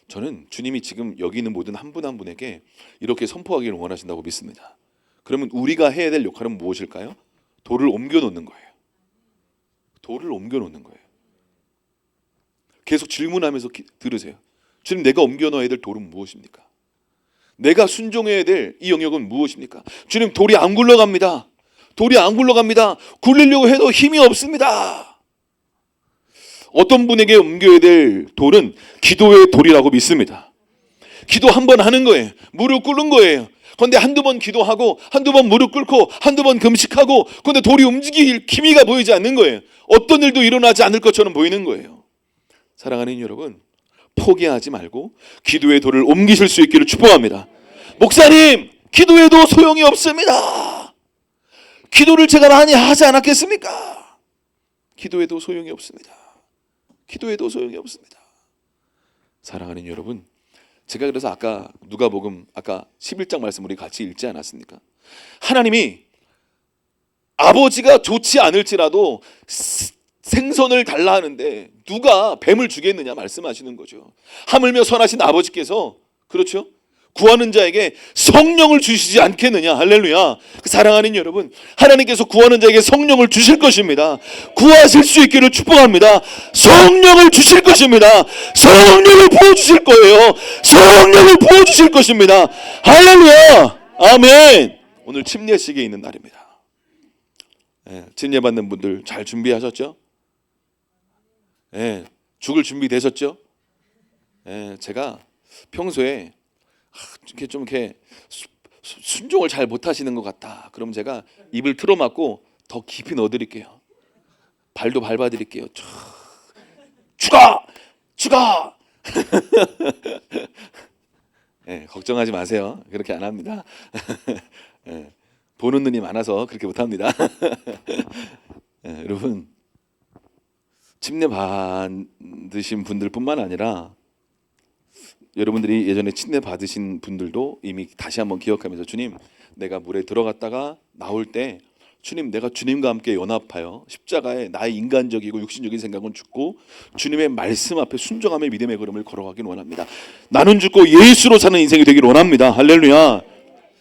저는 주님이 지금 여기 있는 모든 한 분 한 분에게 이렇게 선포하기를 원하신다고 믿습니다. 그러면 우리가 해야 될 역할은 무엇일까요? 돌을 옮겨 놓는 거예요. 돌을 옮겨 놓는 거예요. 계속 질문하면서 들으세요. 주님, 내가 옮겨 놓아야 될 돌은 무엇입니까? 내가 순종해야 될 이 영역은 무엇입니까? 주님, 돌이 안 굴러갑니다. 돌이 안 굴러갑니다. 굴리려고 해도 힘이 없습니다. 어떤 분에게 옮겨야 될 돌은 기도의 돌이라고 믿습니다. 기도 한 번 하는 거예요. 무릎 꿇는 거예요. 그런데 한두 번 기도하고 한두 번 무릎 꿇고 한두 번 금식하고 그런데 돌이 움직일 기미가 보이지 않는 거예요. 어떤 일도 일어나지 않을 것처럼 보이는 거예요. 사랑하는 여러분, 포기하지 말고 기도의 돌을 옮기실 수 있기를 축복합니다. 목사님, 기도해도 소용이 없습니다. 기도를 제가 많이 하지 않았겠습니까? 기도해도 소용이 없습니다. 기도해도 소용이 없습니다. 사랑하는 여러분, 제가 그래서 아까 누가복음 아까 11장 말씀 우리 같이 읽지 않았습니까? 하나님이 아버지가 좋지 않을지라도 생선을 달라 하는데 누가 뱀을 주겠느냐 말씀하시는 거죠. 하물며 선하신 아버지께서, 그렇죠, 구하는 자에게 성령을 주시지 않겠느냐. 할렐루야. 사랑하는 여러분, 하나님께서 구하는 자에게 성령을 주실 것입니다. 구하실 수 있기를 축복합니다. 성령을 주실 것입니다. 성령을 부어주실 거예요. 성령을 부어주실 것입니다. 할렐루야. 아멘. 오늘 침례식에 있는 날입니다. 침례 받는 분들 잘 준비하셨죠? 죽을 준비되셨죠? 제가 평소에 이렇게 순종을 잘 못하시는 것 같다. 그럼 제가 입을 틀어막고 더 깊이 넣어드릴게요. 발도 밟아드릴게요. 죽어! 죽어! 걱정하지 마세요. 그렇게 안 합니다. 보는 눈이 많아서 그렇게 못합니다. 여러분, 침례 받으신 분들뿐만 아니라 여러분들이 예전에 침례 받으신 분들도 이미 다시 한번 기억하면서, 주님, 내가 물에 들어갔다가 나올 때 주님, 내가 주님과 함께 연합하여 십자가에 나의 인간적이고 육신적인 생각은 죽고 주님의 말씀 앞에 순종함의 믿음의 걸음을 걸어가길 원합니다. 나는 죽고 예수로 사는 인생이 되길 원합니다. 할렐루야.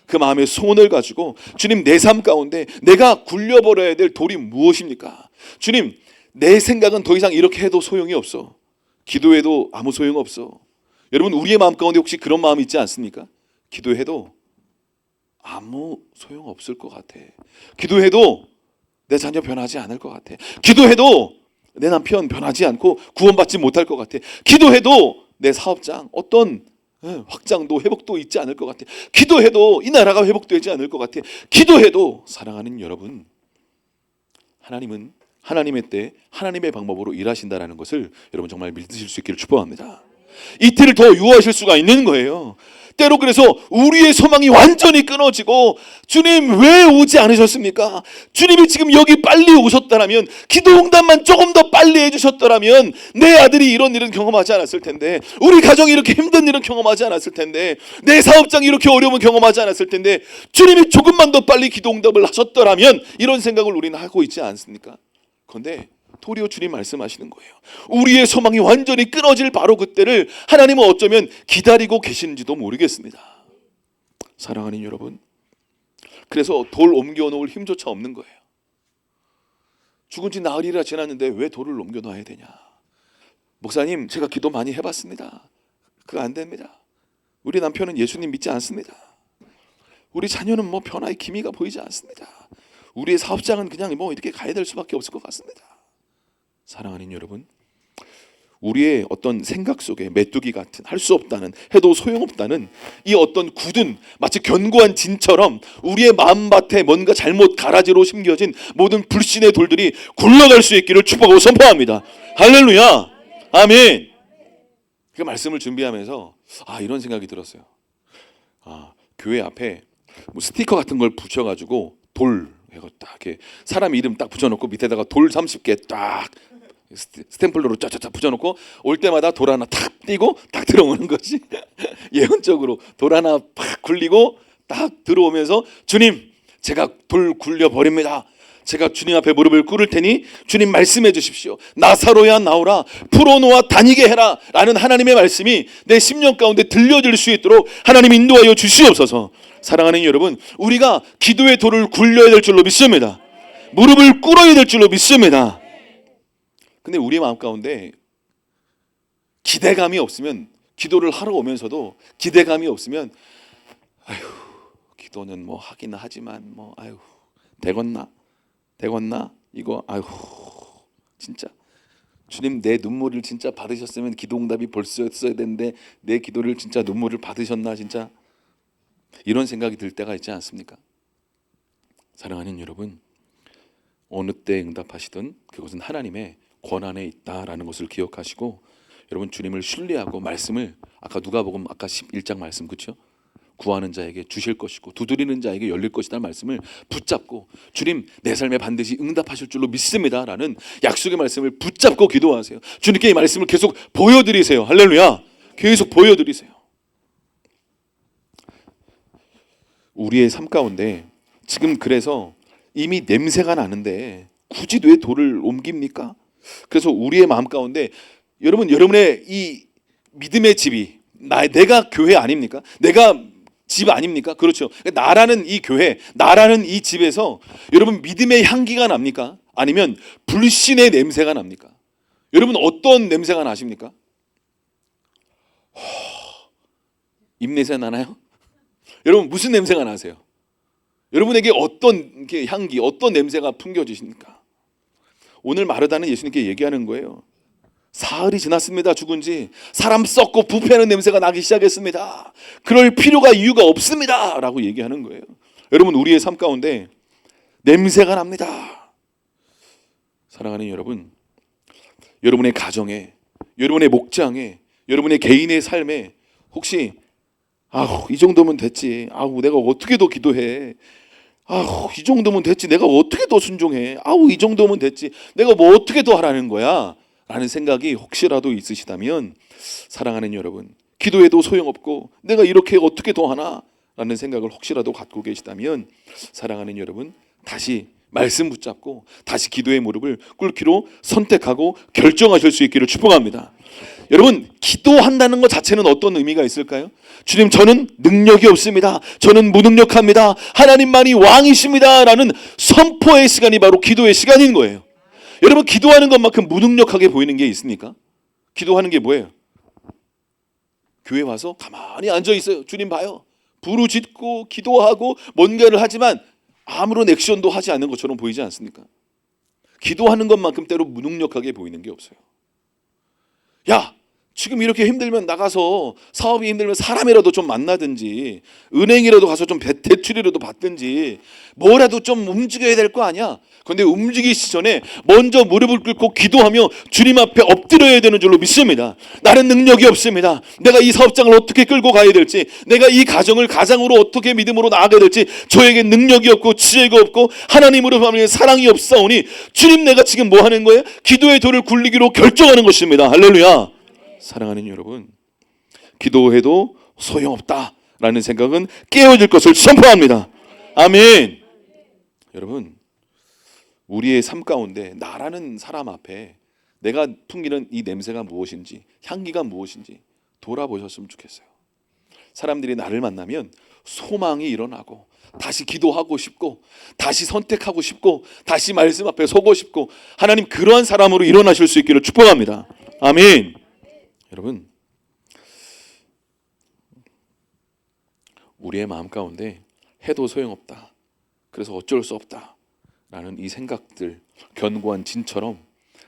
그 마음의 소원을 가지고, 주님, 내 삶 가운데 내가 굴려버려야 될 돌이 무엇입니까? 주님, 내 생각은 더 이상 이렇게 해도 소용이 없어. 기도해도 아무 소용 없어. 여러분, 우리의 마음 가운데 혹시 그런 마음이 있지 않습니까? 기도해도 아무 소용 없을 것 같아. 기도해도 내 자녀 변하지 않을 것 같아. 기도해도 내 남편 변하지 않고 구원받지 못할 것 같아. 기도해도 내 사업장 어떤 확장도 회복도 있지 않을 것 같아. 기도해도 이 나라가 회복되지 않을 것 같아. 기도해도, 사랑하는 여러분, 하나님은 하나님의 때 하나님의 방법으로 일하신다라는 것을 여러분 정말 믿으실 수 있기를 축복합니다. 이틀을 더 유하실 수가 있는 거예요. 때로 그래서 우리의 소망이 완전히 끊어지고, 주님 왜 오지 않으셨습니까? 주님이 지금 여기 빨리 오셨다면, 기도 응답만 조금 더 빨리 해주셨더라면 내 아들이 이런 일은 경험하지 않았을 텐데, 우리 가정이 이렇게 힘든 일은 경험하지 않았을 텐데, 내 사업장이 이렇게 어려움을 경험하지 않았을 텐데, 주님이 조금만 더 빨리 기도 응답을 하셨더라면, 이런 생각을 우리는 하고 있지 않습니까? 그런데 도리어 주님 말씀하시는 거예요. 우리의 소망이 완전히 끊어질 바로 그때를 하나님은 어쩌면 기다리고 계시는지도 모르겠습니다. 사랑하는 여러분, 그래서 돌 옮겨 놓을 힘조차 없는 거예요. 죽은 지 나흘이라 지났는데 왜 돌을 옮겨 놔야 되냐? 목사님, 제가 기도 많이 해봤습니다. 그거 안 됩니다. 우리 남편은 예수님 믿지 않습니다. 우리 자녀는 뭐 변화의 기미가 보이지 않습니다. 우리의 사업장은 그냥 뭐 이렇게 가야 될 수밖에 없을 것 같습니다. 사랑하는 여러분, 우리의 어떤 생각 속에 메뚜기 같은, 할 수 없다는, 해도 소용없다는 이 어떤 굳은 마치 견고한 진처럼 우리의 마음밭에 뭔가 잘못 가라지로 심겨진 모든 불신의 돌들이 굴러갈 수 있기를 축복하고 선포합니다. 할렐루야. 아멘. 그 말씀을 준비하면서 이런 생각이 들었어요. 교회 앞에 뭐 스티커 같은 걸 붙여가지고 돌 이거 딱 이렇게 사람 이름 딱 붙여놓고 밑에다가 돌 30개 딱 스탬플러로 쫙쫙쫙 붙여놓고 올 때마다 돌 하나 탁 띄고 딱 들어오는 거지. 예언적으로 돌 하나 팍 굴리고 딱 들어오면서 주님, 제가 돌 굴려 버립니다. 제가 주님 앞에 무릎을 꿇을 테니 주님 말씀해 주십시오. 나사로야 나오라, 풀어놓아 다니게 해라 라는 하나님의 말씀이 내 심령 가운데 들려질 수 있도록 하나님 인도하여 주시옵소서. 사랑하는 여러분, 우리가 기도의 돌을 굴려야 될 줄로 믿습니다. 무릎을 꿇어야 될 줄로 믿습니다. 근데 우리 마음 가운데 기대감이 없으면, 기도를 하러 오면서도 기대감이 없으면 아휴, 기도는 뭐 하긴 하지만 뭐 아휴, 되겠나 이거 아휴, 진짜 주님 내 눈물을 진짜 받으셨으면 기도 응답이 벌써였어야 되는데 내 기도를 진짜 눈물을 받으셨나, 진짜 이런 생각이 들 때가 있지 않습니까? 사랑하는 여러분, 어느 때 응답하시든 그것은 하나님의 권한에 있다라는 것을 기억하시고, 여러분 주님을 신뢰하고 말씀을, 아까 누가복음 아까 11장 말씀, 그렇죠? 구하는 자에게 주실 것이고 두드리는 자에게 열릴 것이다 말씀을 붙잡고, 주님 내 삶에 반드시 응답하실 줄로 믿습니다 라는 약속의 말씀을 붙잡고 기도하세요. 주님께 이 말씀을 계속 보여드리세요. 할렐루야. 계속 보여드리세요. 우리의 삶 가운데 지금 그래서 이미 냄새가 나는데 굳이 왜 돌을 옮깁니까? 그래서 우리의 마음 가운데 여러분의 이 믿음의 집이 내가 교회 아닙니까? 내가 집 아닙니까? 그렇죠. 나라는 이 교회, 나라는 이 집에서 여러분 믿음의 향기가 납니까? 아니면 불신의 냄새가 납니까? 여러분 어떤 냄새가 나십니까? 입냄새 나나요? 여러분 무슨 냄새가 나세요? 여러분에게 어떤 향기, 어떤 냄새가 풍겨지십니까? 오늘 마르다는 예수님께 얘기하는 거예요. 사흘이 지났습니다. 죽은 지. 사람 썩고 부패하는 냄새가 나기 시작했습니다. 그럴 필요가, 이유가 없습니다 라고 얘기하는 거예요. 여러분 우리의 삶 가운데 냄새가 납니다. 사랑하는 여러분, 여러분의 가정에, 여러분의 목장에, 여러분의 개인의 삶에 혹시 아우 이 정도면 됐지, 아우 내가 어떻게 더 기도해, 아우 이 정도면 됐지, 내가 어떻게 더 순종해, 아우 이 정도면 됐지, 내가 뭐 어떻게 더 하라는 거야 라는 생각이 혹시라도 있으시다면, 사랑하는 여러분, 기도해도 소용없고 내가 이렇게 어떻게 더 하나 라는 생각을 혹시라도 갖고 계시다면, 사랑하는 여러분, 다시 말씀 붙잡고 다시 기도의 무릎을 꿇기로 선택하고 결정하실 수 있기를 축복합니다. 여러분 기도한다는 것 자체는 어떤 의미가 있을까요? 주님 저는 능력이 없습니다, 저는 무능력합니다, 하나님만이 왕이십니다 라는 선포의 시간이 바로 기도의 시간인 거예요. 여러분 기도하는 것만큼 무능력하게 보이는 게 있습니까? 기도하는 게 뭐예요? 교회 와서 가만히 앉아 있어요. 주님 봐요. 부르짖고 기도하고 뭔가를 하지만 아무런 액션도 하지 않는 것처럼 보이지 않습니까? 기도하는 것만큼 때로 무능력하게 보이는 게 없어요. 야, 지금 이렇게 힘들면 나가서, 사업이 힘들면 사람이라도 좀 만나든지, 은행이라도 가서 좀 대출이라도 받든지, 뭐라도 좀 움직여야 될 거 아니야. 그런데 움직이기 전에 먼저 무릎을 꿇고 기도하며 주님 앞에 엎드려야 되는 줄로 믿습니다. 나는 능력이 없습니다. 내가 이 사업장을 어떻게 끌고 가야 될지, 내가 이 가정을 가장으로 어떻게 믿음으로 나아가야 될지, 저에게 능력이 없고 지혜가 없고 하나님으로 하면 사랑이 없사오니 주님 내가 지금 뭐 하는 거예요? 기도의 돌을 굴리기로 결정하는 것입니다. 할렐루야. 사랑하는 여러분, 기도해도 소용없다라는 생각은 깨어질 것을 선포합니다. 아멘. 여러분, 우리의 삶 가운데 나라는 사람 앞에 내가 풍기는 이 냄새가 무엇인지, 향기가 무엇인지 돌아보셨으면 좋겠어요. 사람들이 나를 만나면 소망이 일어나고 다시 기도하고 싶고 다시 선택하고 싶고 다시 말씀 앞에 서고 싶고, 하나님 그러한 사람으로 일어나실 수 있기를 축복합니다. 아멘. 여러분, 우리의 마음 가운데 해도 소용없다, 그래서 어쩔 수 없다 라는 이 생각들, 견고한 진처럼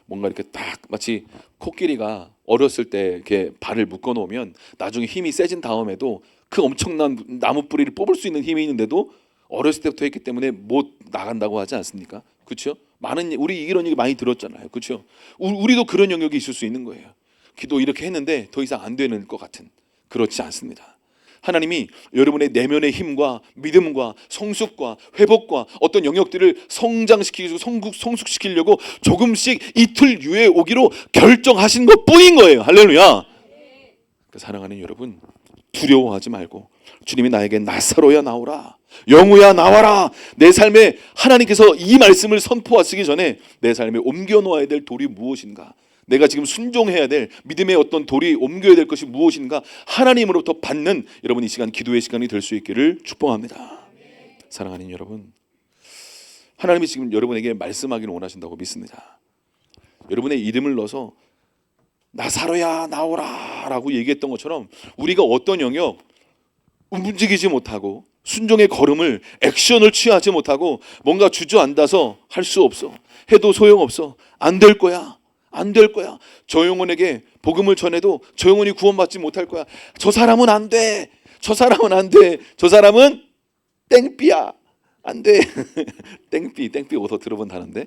뭔가 이렇게 딱 마치 코끼리가 어렸을 때 이렇게 발을 묶어 놓으면 나중에 힘이 세진 다음에도 그 엄청난 나무 뿌리를 뽑을 수 있는 힘이 있는데도 어렸을 때부터 했기 때문에 못 나간다고 하지 않습니까? 그렇죠? 우리 이런 얘기 많이 들었잖아요. 그렇죠? 우리도 그런 영역이 있을 수 있는 거예요. 기도 이렇게 했는데 더 이상 안 되는 것 같은, 그렇지 않습니다. 하나님이 여러분의 내면의 힘과 믿음과 성숙과 회복과 어떤 영역들을 성장시키고 성숙시키려고 조금씩 이틀 유예 오기로 결정하신 것 뿐인 거예요. 할렐루야. 사랑하는 여러분, 두려워하지 말고 주님이 나에게 나사로야 나오라, 영우야 나와라. 내 삶에 하나님께서 이 말씀을 선포하시기 전에 내 삶에 옮겨 놓아야 될 돌이 무엇인가, 내가 지금 순종해야 될 믿음의 어떤 돌이 옮겨야 될 것이 무엇인가, 하나님으로부터 받는 여러분 이 시간 기도의 시간이 될 수 있기를 축복합니다. 사랑하는 여러분, 하나님이 지금 여러분에게 말씀하기를 원하신다고 믿습니다. 여러분의 이름을 넣어서 나사로야 나오라 라고 얘기했던 것처럼 우리가 어떤 영역 움직이지 못하고 순종의 걸음을 액션을 취하지 못하고 뭔가 주저앉아서 할 수 없어, 해도 소용없어, 안 될 거야, 안 될 거야, 저 영혼에게 복음을 전해도 저 영혼이 구원받지 못할 거야, 저 사람은 안 돼, 저 사람은 안 돼, 저 사람은 땡삐야, 안 돼. 땡삐 어디서 들어본 단어인데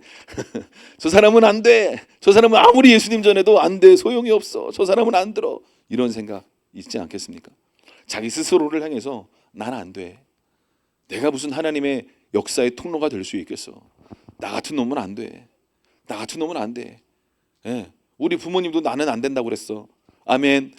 저 사람은 안 돼, 저 사람은 아무리 예수님 전에도 안 돼, 소용이 없어, 저 사람은 안 들어, 이런 생각 있지 않겠습니까? 자기 스스로를 향해서 난 안 돼, 내가 무슨 하나님의 역사의 통로가 될 수 있겠어, 나 같은 놈은 안 돼, 나 같은 놈은 안 돼. 예, 우리 부모님도 나는 안 된다고 그랬어. 아멘.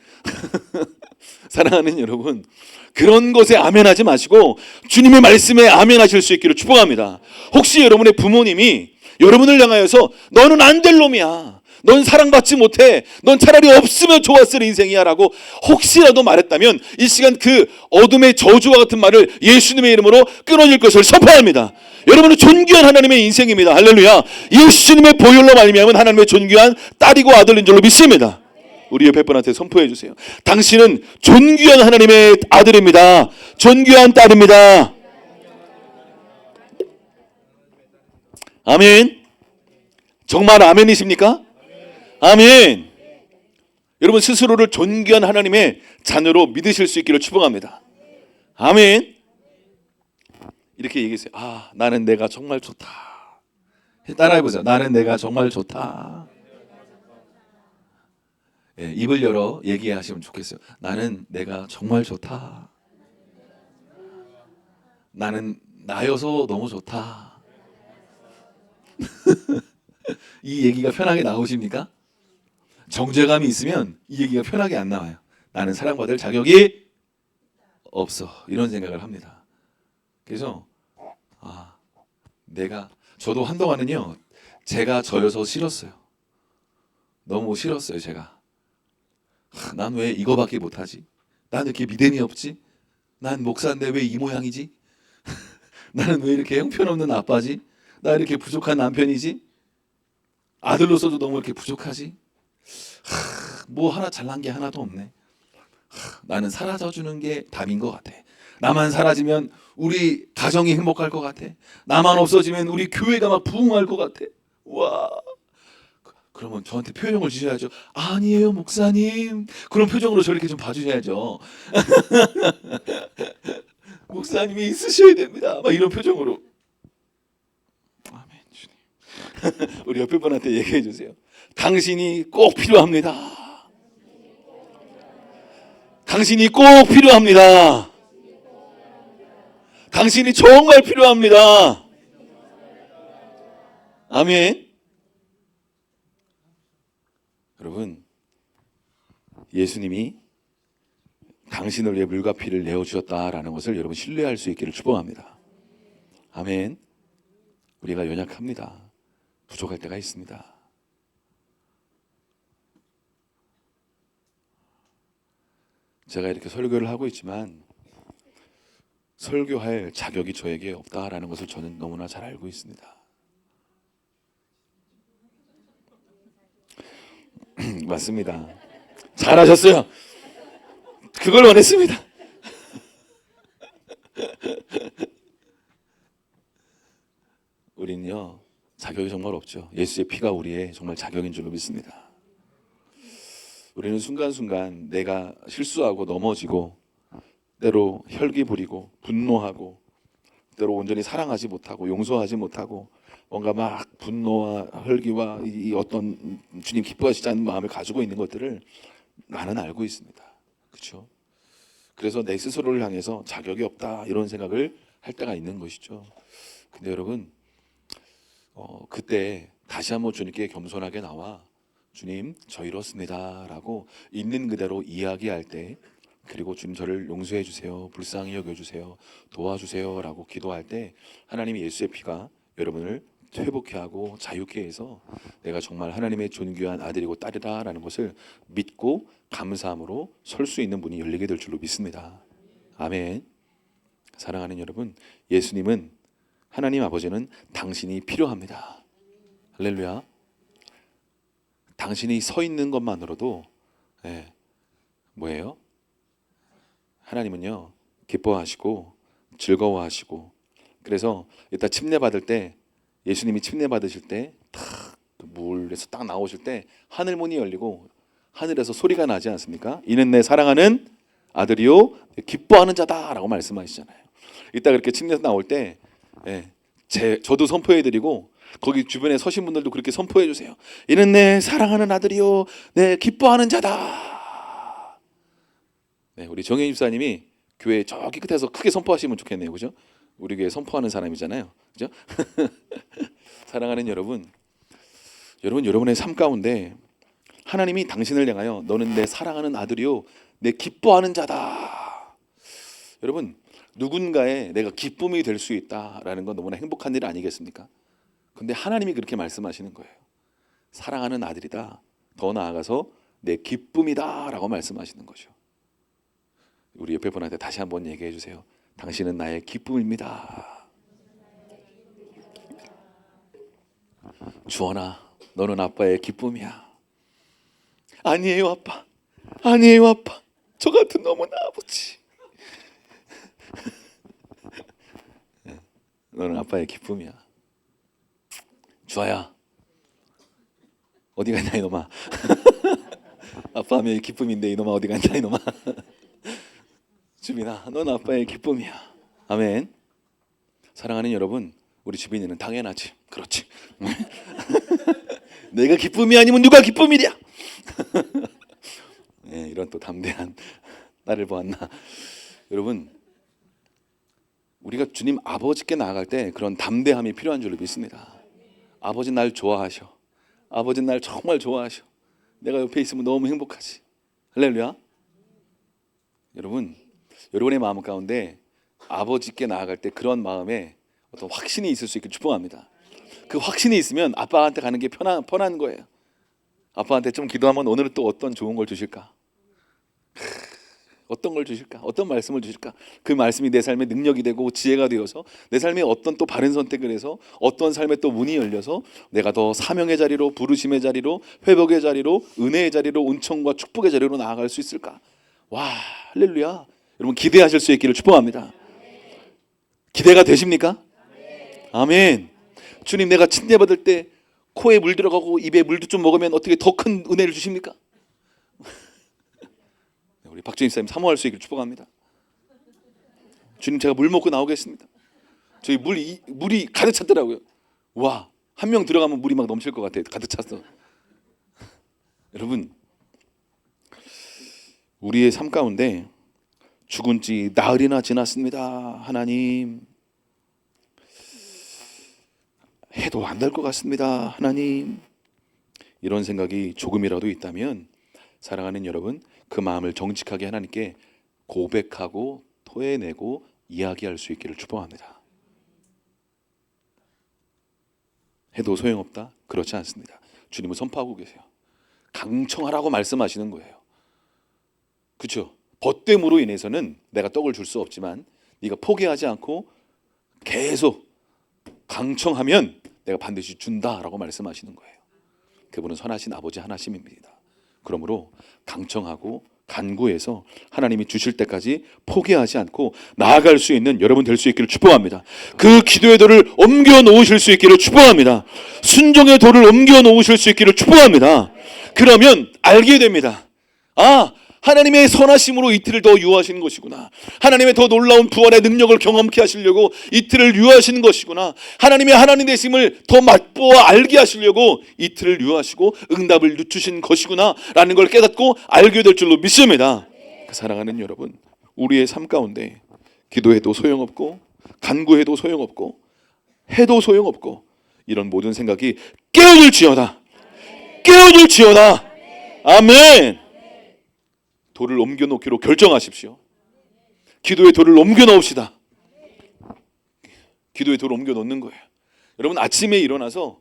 사랑하는 여러분, 그런 것에 아멘하지 마시고 주님의 말씀에 아멘하실 수 있기를 축복합니다. 혹시 여러분의 부모님이 여러분을 향하여서 너는 안 될 놈이야, 넌 사랑받지 못해, 넌 차라리 없으면 좋았을 인생이야 라고 혹시라도 말했다면 이 시간 그 어둠의 저주와 같은 말을 예수님의 이름으로 끊어질 것을 선포합니다. 여러분은 존귀한 하나님의 인생입니다. 할렐루야. 예수님의 보혈로 말미암은 하나님의 존귀한 딸이고 아들인 줄로 믿습니다. 우리 옆에 분한테 선포해 주세요. 당신은 존귀한 하나님의 아들입니다. 존귀한 딸입니다. 아멘. 정말 아멘이십니까? 아멘. 여러분 스스로를 존귀한 하나님의 자녀로 믿으실 수 있기를 축복합니다. 아멘. 이렇게 얘기했어요. 아, 나는 내가 정말 좋다. 따라해보자. 나는 내가 정말 좋다. 예, 입을 열어 얘기하시면 좋겠어요. 나는 내가 정말 좋다. 나는 나여서 너무 좋다. 이 얘기가 편하게 나오십니까? 정죄감이 있으면 이 얘기가 편하게 안 나와요. 나는 사랑받을 자격이 없어, 이런 생각을 합니다. 그래서 저도 한동안은요 제가 저여서 싫었어요. 너무 싫었어요. 제가 난 왜 이거밖에 못하지? 난 이렇게 믿음이 없지? 난 목사인데 왜 이 모양이지? 나는 왜 이렇게 형편없는 아빠지? 나 이렇게 부족한 남편이지? 아들로서도 너무 이렇게 부족하지? 뭐 하나 잘난 게 하나도 없네. 나는 사라져주는 게 답인 것 같아. 나만 사라지면 우리 가정이 행복할 것 같아. 나만 없어지면 우리 교회가 막 부흥할 것 같아. 와. 그러면 저한테 표정을 주셔야죠. 아니에요 목사님. 그런 표정으로 저렇게 좀 봐주셔야죠. 목사님이 있으셔야 됩니다. 막 이런 표정으로. 아멘 주님. 우리 옆에 분한테 얘기해 주세요. 당신이 꼭 필요합니다. 당신이 꼭 필요합니다. 당신이 정말 필요합니다. 아멘. 여러분, 예수님이 당신을 위해 물과 피를 내어주셨다라는 것을 여러분 신뢰할 수 있기를 축복합니다. 아멘. 우리가 연약합니다. 부족할 때가 있습니다. 제가 이렇게 설교를 하고 있지만 설교할 자격이 저에게 없다라는 것을 저는 너무나 잘 알고 있습니다. 맞습니다. 잘하셨어요. 그걸 원했습니다. 우리는요 자격이 정말 없죠. 예수의 피가 우리의 정말 자격인 줄로 믿습니다. 우리는 순간순간 내가 실수하고 넘어지고 때로 혈기 부리고 분노하고 때로 온전히 사랑하지 못하고 용서하지 못하고 뭔가 막 분노와 혈기와 이 어떤 주님 기뻐하시지 않는 마음을 가지고 있는 것들을 나는 알고 있습니다. 그렇죠? 그래서 내 스스로를 향해서 자격이 없다 이런 생각을 할 때가 있는 것이죠. 근데 여러분 그때 다시 한번 주님께 겸손하게 나와 주님 저 이렇습니다 라고 있는 그대로 이야기할 때, 그리고 주님 저를 용서해 주세요, 불쌍히 여겨주세요, 도와주세요 라고 기도할 때 하나님이 예수의 피가 여러분을 회복케 하고 자유케 해서 내가 정말 하나님의 존귀한 아들이고 딸이다 라는 것을 믿고 감사함으로 설 수 있는 문이 열리게 될 줄로 믿습니다. 아멘. 사랑하는 여러분, 예수님은, 하나님 아버지는 당신이 필요합니다. 할렐루야. 당신이 서 있는 것만으로도 뭐예요? 하나님은요 기뻐하시고 즐거워하시고, 그래서 이따 침례 받을 때, 예수님이 침례 받으실 때 탁 물에서 딱 나오실 때 하늘 문이 열리고 하늘에서 소리가 나지 않습니까? 이는 내 사랑하는 아들이요 기뻐하는 자다라고 말씀하시잖아요. 이따 그렇게 침례에서 나올 때 저도 선포해드리고 거기 주변에 서신 분들도 그렇게 선포해 주세요. 이는 내 사랑하는 아들이요 내 기뻐하는 자다. 우리 정혜 집사님이 교회 저기 끝에서 크게 선포하시면 좋겠네요. 그죠? 우리 교회 선포하는 사람이잖아요. 그죠? 사랑하는 여러분, 여러분의 삶 가운데 하나님이 당신을 향하여 너는 내 사랑하는 아들이요 내 기뻐하는 자다. 여러분, 누군가의 내가 기쁨이 될 수 있다라는 건 너무나 행복한 일 아니겠습니까? 근데 하나님이 그렇게 말씀하시는 거예요. 사랑하는 아들이다. 더 나아가서 내 기쁨이다 라고 말씀하시는 거죠. 우리 옆에 분한테 다시 한번 얘기해 주세요. 당신은 나의 기쁨입니다. 주원아, 너는 아빠의 기쁨이야. 아니에요 아빠, 아니에요 아빠, 저 같은 놈은 아버지. 너는 아빠의 기쁨이야. 주아야, 어디 갔냐 이놈아. 아빠 하면 기쁨인데 이놈아 어디 갔냐 이놈아. 주빈아, 넌 아빠의 기쁨이야. 아멘. 사랑하는 여러분, 우리 주빈이는 당연하지. 그렇지. 내가 기쁨이 아니면 누가 기쁨이랴. 이런 또 담대한 딸을 보았나. 여러분, 우리가 주님 아버지께 나아갈 때 그런 담대함이 필요한 줄로 믿습니다. 아버지 날 좋아하셔. 아버지 날 정말 좋아하셔. 내가 옆에 있으면 너무 행복하지. 할렐루야. 여러분, 여러분의 마음 가운데 아버지께 나아갈 때 그런 마음에 어떤 확신이 있을 수 있길 축복합니다. 그 확신이 있으면 아빠한테 가는 게 편한 거예요. 아빠한테 좀 기도하면 오늘은 또 어떤 좋은 걸 주실까? 어떤 걸 주실까? 어떤 말씀을 주실까? 그 말씀이 내 삶의 능력이 되고 지혜가 되어서 내 삶에 어떤 또 바른 선택을 해서 어떤 삶의 또 문이 열려서 내가 더 사명의 자리로, 부르심의 자리로, 회복의 자리로, 은혜의 자리로, 은총과 축복의 자리로 나아갈 수 있을까? 와, 할렐루야. 여러분 기대하실 수 있기를 축복합니다. 기대가 되십니까? 아멘. 주님, 내가 침례 받을 때 코에 물 들어가고 입에 물도 좀 먹으면 어떻게 더 큰 은혜를 주십니까? 우리 박준희 사님 사모할 수 있기를 축복합니다. 주님, 제가 물 먹고 나오겠습니다. 저희 물이 가득 찼더라고요. 와, 한 명 들어가면 물이 막 넘칠 것 같아요. 가득 찼어. 여러분, 우리의 삶 가운데 죽은 지 나흘이나 지났습니다. 하나님, 해도 안 될 것 같습니다. 하나님, 이런 생각이 조금이라도 있다면 사랑하는 여러분, 그 마음을 정직하게 하나님께 고백하고 토해내고 이야기할 수 있기를 축복합니다. 해도 소용없다? 그렇지 않습니다. 주님은 선포하고 계세요. 강청하라고 말씀하시는 거예요. 그렇죠? 벗됨으로 인해서는 내가 떡을 줄 수 없지만 네가 포기하지 않고 계속 강청하면 내가 반드시 준다라고 말씀하시는 거예요. 그분은 선하신 아버지 하나님입니다. 그러므로 강청하고 간구해서 하나님이 주실 때까지 포기하지 않고 나아갈 수 있는 여러분 될 수 있기를 축복합니다. 그 기도의 돌을 옮겨 놓으실 수 있기를 축복합니다. 순종의 돌을 옮겨 놓으실 수 있기를 축복합니다. 그러면 알게 됩니다. 아, 하나님의 선하심으로 이틀을 더 유하시는 것이구나. 하나님의 더 놀라운 부활의 능력을 경험케 하시려고 이틀을 유하시는 것이구나. 하나님의 하나님 되심을 더 맛보아 알게 하시려고 이틀을 유하시고 응답을 늦추신 것이구나 라는 걸 깨닫고 알게 될 줄로 믿습니다. 사랑하는 여러분, 우리의 삶 가운데 기도해도 소용없고 간구해도 소용없고 해도 소용없고 이런 모든 생각이 깨어질지어다. 깨어질지어다. 아멘. 돌을 옮겨놓기로 결정하십시오. 기도의 돌을 옮겨놓읍시다. 기도의 돌을 옮겨놓는 거예요. 여러분 아침에 일어나서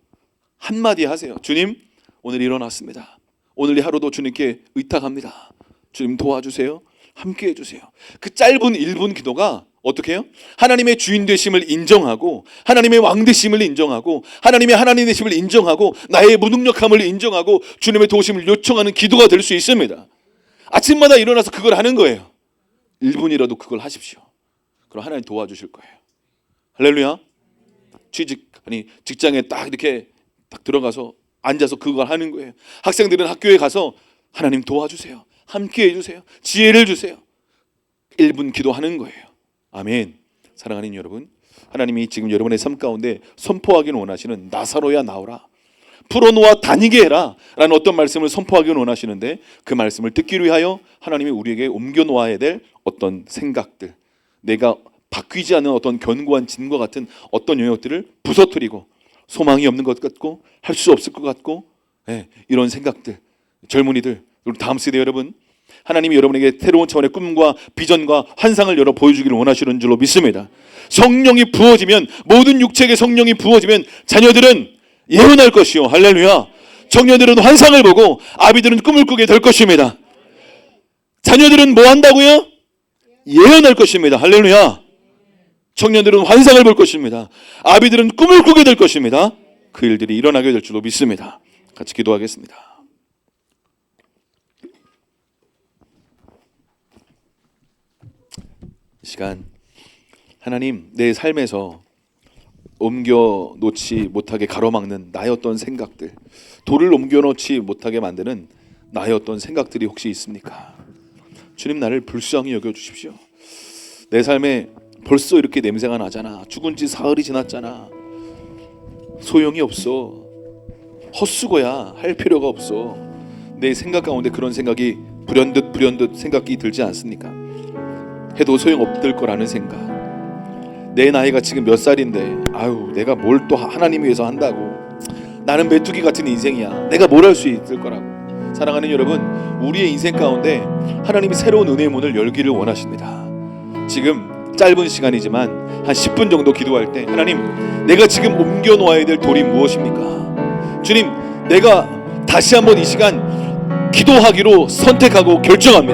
한마디 하세요. 주님, 오늘 일어났습니다. 오늘 이 하루도 주님께 의탁합니다. 주님 도와주세요. 함께 해주세요. 그 짧은 1분 기도가 어떻게 해요? 하나님의 주인 되심을 인정하고 하나님의 왕 되심을 인정하고 하나님의 하나님 되심을 인정하고 나의 무능력함을 인정하고 주님의 도우심을 요청하는 기도가 될 수 있습니다. 아침마다 일어나서 그걸 하는 거예요. 1분이라도 그걸 하십시오. 그럼 하나님 도와주실 거예요. 할렐루야. 직장에 딱 이렇게 딱 들어가서 앉아서 그걸 하는 거예요. 학생들은 학교에 가서 하나님 도와주세요. 함께 해주세요. 지혜를 주세요. 1분 기도하는 거예요. 아멘. 사랑하는 여러분, 하나님이 지금 여러분의 삶 가운데 선포하기를 원하시는 나사로야 나오라, 풀어놓아 다니게 해라 라는 어떤 말씀을 선포하기를 원하시는데, 그 말씀을 듣기 위하여 하나님이 우리에게 옮겨 놓아야 될 어떤 생각들, 내가 바뀌지 않는 어떤 견고한 진과 같은 어떤 영역들을 부서뜨리고 소망이 없는 것 같고 할 수 없을 것 같고, 이런 생각들, 젊은이들, 그리고 다음 세대 여러분, 하나님이 여러분에게 새로운 차원의 꿈과 비전과 환상을 열어 보여주기를 원하시는 줄로 믿습니다. 성령이 부어지면, 모든 육체에게 성령이 부어지면 자녀들은 예언할 것이요, 할렐루야. 청년들은 환상을 보고 아비들은 꿈을 꾸게 될 것입니다. 자녀들은 뭐 한다고요? 예언할 것입니다. 할렐루야. 청년들은 환상을 볼 것입니다. 아비들은 꿈을 꾸게 될 것입니다. 그 일들이 일어나게 될 줄로 믿습니다. 같이 기도하겠습니다. 이 시간 하나님, 내 삶에서 옮겨놓지 못하게 가로막는 나의 어떤 생각들, 돌을 옮겨놓지 못하게 만드는 나의 어떤 생각들이 혹시 있습니까? 주님, 나를 불쌍히 여겨주십시오. 내 삶에 벌써 이렇게 냄새가 나잖아. 죽은 지 사흘이 지났잖아. 소용이 없어. 헛수고야. 할 필요가 없어. 내 생각 가운데 그런 생각이 불현듯 생각이 들지 않습니까? 해도 소용없을 거라는 생각. 내 나이가 지금 몇 살인데 내가 뭘 또 하나님 위해서 한다고. 나는 메뚜기 같은 인생이야. 내가 뭘 할 수 있을 거라고. 사랑하는 여러분, 우리의 인생 가운데 하나님이 새로운 은혜의 문을 열기를 원하십니다. 지금 짧은 시간이지만 한 10분 정도 기도할 때, 하나님, 내가 지금 옮겨 놓아야 될 돌이 무엇입니까? 주님, 내가 다시 한번 이 시간 기도하기로 선택하고 결정합니다.